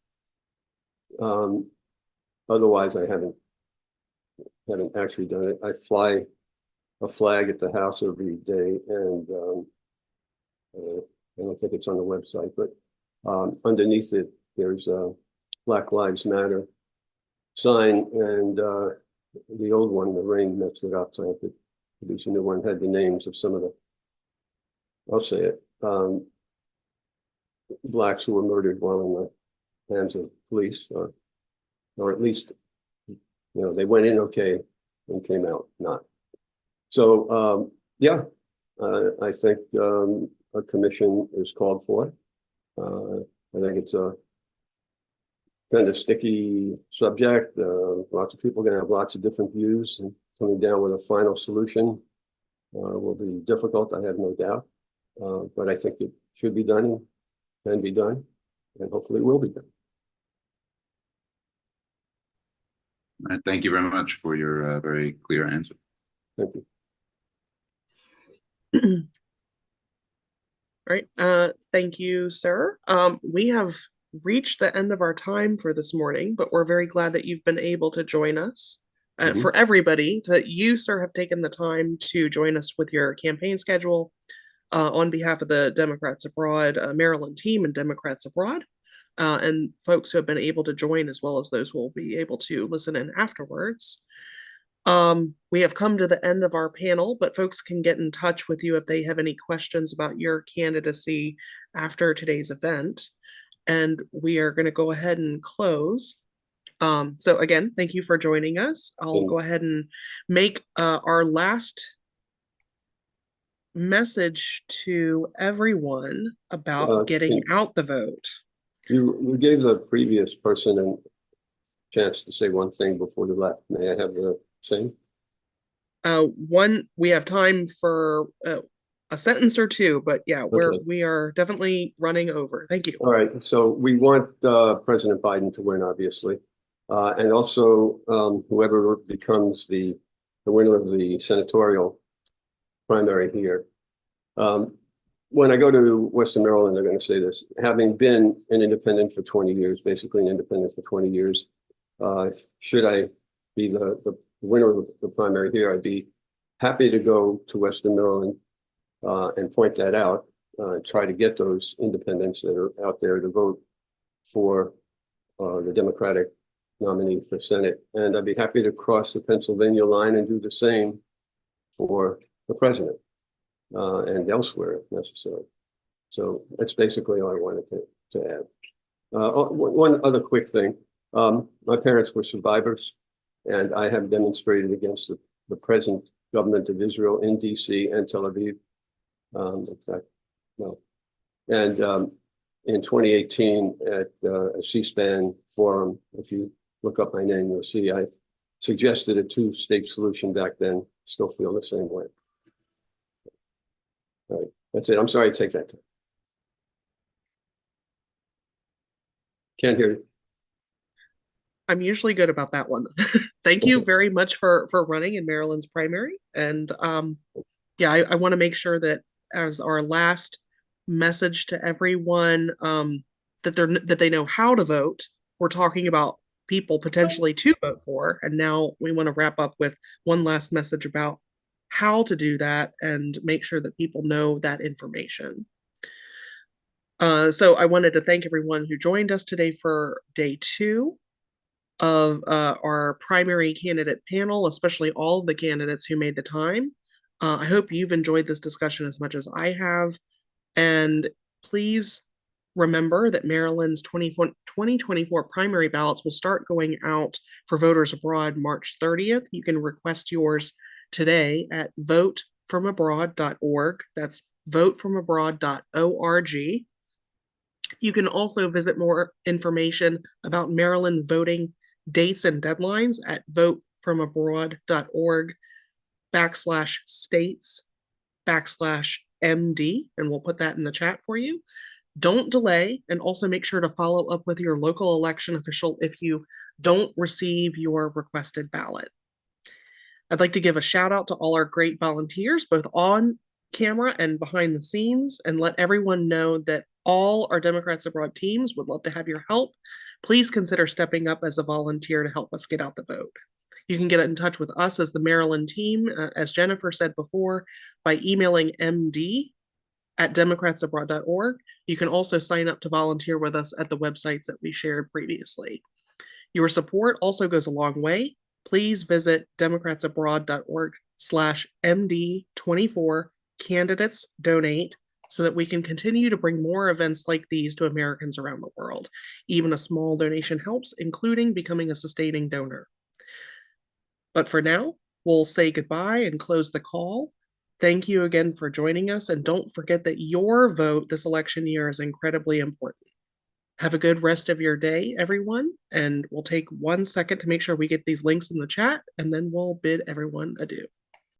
Otherwise, I haven't actually done it. I fly a flag at the house every day, and I don't think it's on the website, but underneath it, there's a Black Lives Matter sign, and the old one, the rain mixed it up, so I have to produce a new one, had the names of some of the, I'll say it, Blacks who were murdered while in the hands of police, or at least, they went in okay and came out not. So, yeah, I think a commission is called for. I think it's a kind of sticky subject. Lots of people are going to have lots of different views, and coming down with a final solution will be difficult, I have no doubt. But I think it should be done, can be done, and hopefully will be done. All right, thank you very much for your very clear answer. Thank you. All right, thank you, sir. We have reached the end of our time for this morning, but we're very glad that you've been able to join us. For everybody, that you, sir, have taken the time to join us with your campaign schedule on behalf of the Democrats Abroad Maryland team and Democrats Abroad. and folks who have been able to join, as well as those who will be able to listen in afterwards. We have come to the end of our panel, but folks can get in touch with you if they have any questions about your candidacy after today's event. And we are going to go ahead and close. So again, thank you for joining us. I'll go ahead and make our last message to everyone about getting out the vote. You gave the previous person a chance to say one thing before you left. May I have the same? We have time for a sentence or two, but yeah, we are definitely running over. Thank you. All right. So we want President Biden to win, obviously. And also whoever becomes the winner of the senatorial primary here. When I go to Western Maryland, they're going to say this. Having been an independent for 20 years, basically an independent for 20 years, should I be the winner of the primary here, I'd be happy to go to Western Maryland and point that out, try to get those independents that are out there to vote for the Democratic nominee for Senate. And I'd be happy to cross the Pennsylvania line and do the same for the president and elsewhere if necessary. So that's basically all I wanted to add. One other quick thing. My parents were survivors, and I have demonstrated against the present government of Israel in DC and Tel Aviv. And in 2018 at a C-SPAN forum, if you look up my name, you'll see I suggested a two-state solution back then. Still feel the same way. All right, that's it. I'm sorry to take that time. Can't hear you. I'm usually good about that one. Thank you very much for running in Maryland's primary. And yeah, I want to make sure that as our last message to everyone, that they know how to vote. We're talking about people potentially to vote for, and now we want to wrap up with one last message about how to do that and make sure that people know that information. So I wanted to thank everyone who joined us today for day 2 of our primary candidate panel, especially all of the candidates who made the time. I hope you've enjoyed this discussion as much as I have. And please remember that Maryland's 2024 primary ballots will start going out for voters abroad March 30th. You can request yours today at votefromabroad.org. That's votefromabroad.org. You can also visit more information about Maryland voting dates and deadlines at votefromabroad.org/states/MD, and we'll put that in the chat for you. Don't delay, and also make sure to follow up with your local election official if you don't receive your requested ballot. I'd like to give a shout out to all our great volunteers, both on camera and behind the scenes, and let everyone know that all our Democrats Abroad teams would love to have your help. Please consider stepping up as a volunteer to help us get out the vote. You can get in touch with us as the Maryland team, as Jennifer said before, by emailing md@democratsabroad.org. You can also sign up to volunteer with us at the websites that we shared previously. Your support also goes a long way. Please visit democratsabroad.org/MD24 candidates donate so that we can continue to bring more events like these to Americans around the world. Even a small donation helps, including becoming a sustaining donor. But for now, we'll say goodbye and close the call. Thank you again for joining us, and don't forget that your vote this election year is incredibly important. Have a good rest of your day, everyone, and we'll take 1 second to make sure we get these links in the chat, and then we'll bid everyone adieu.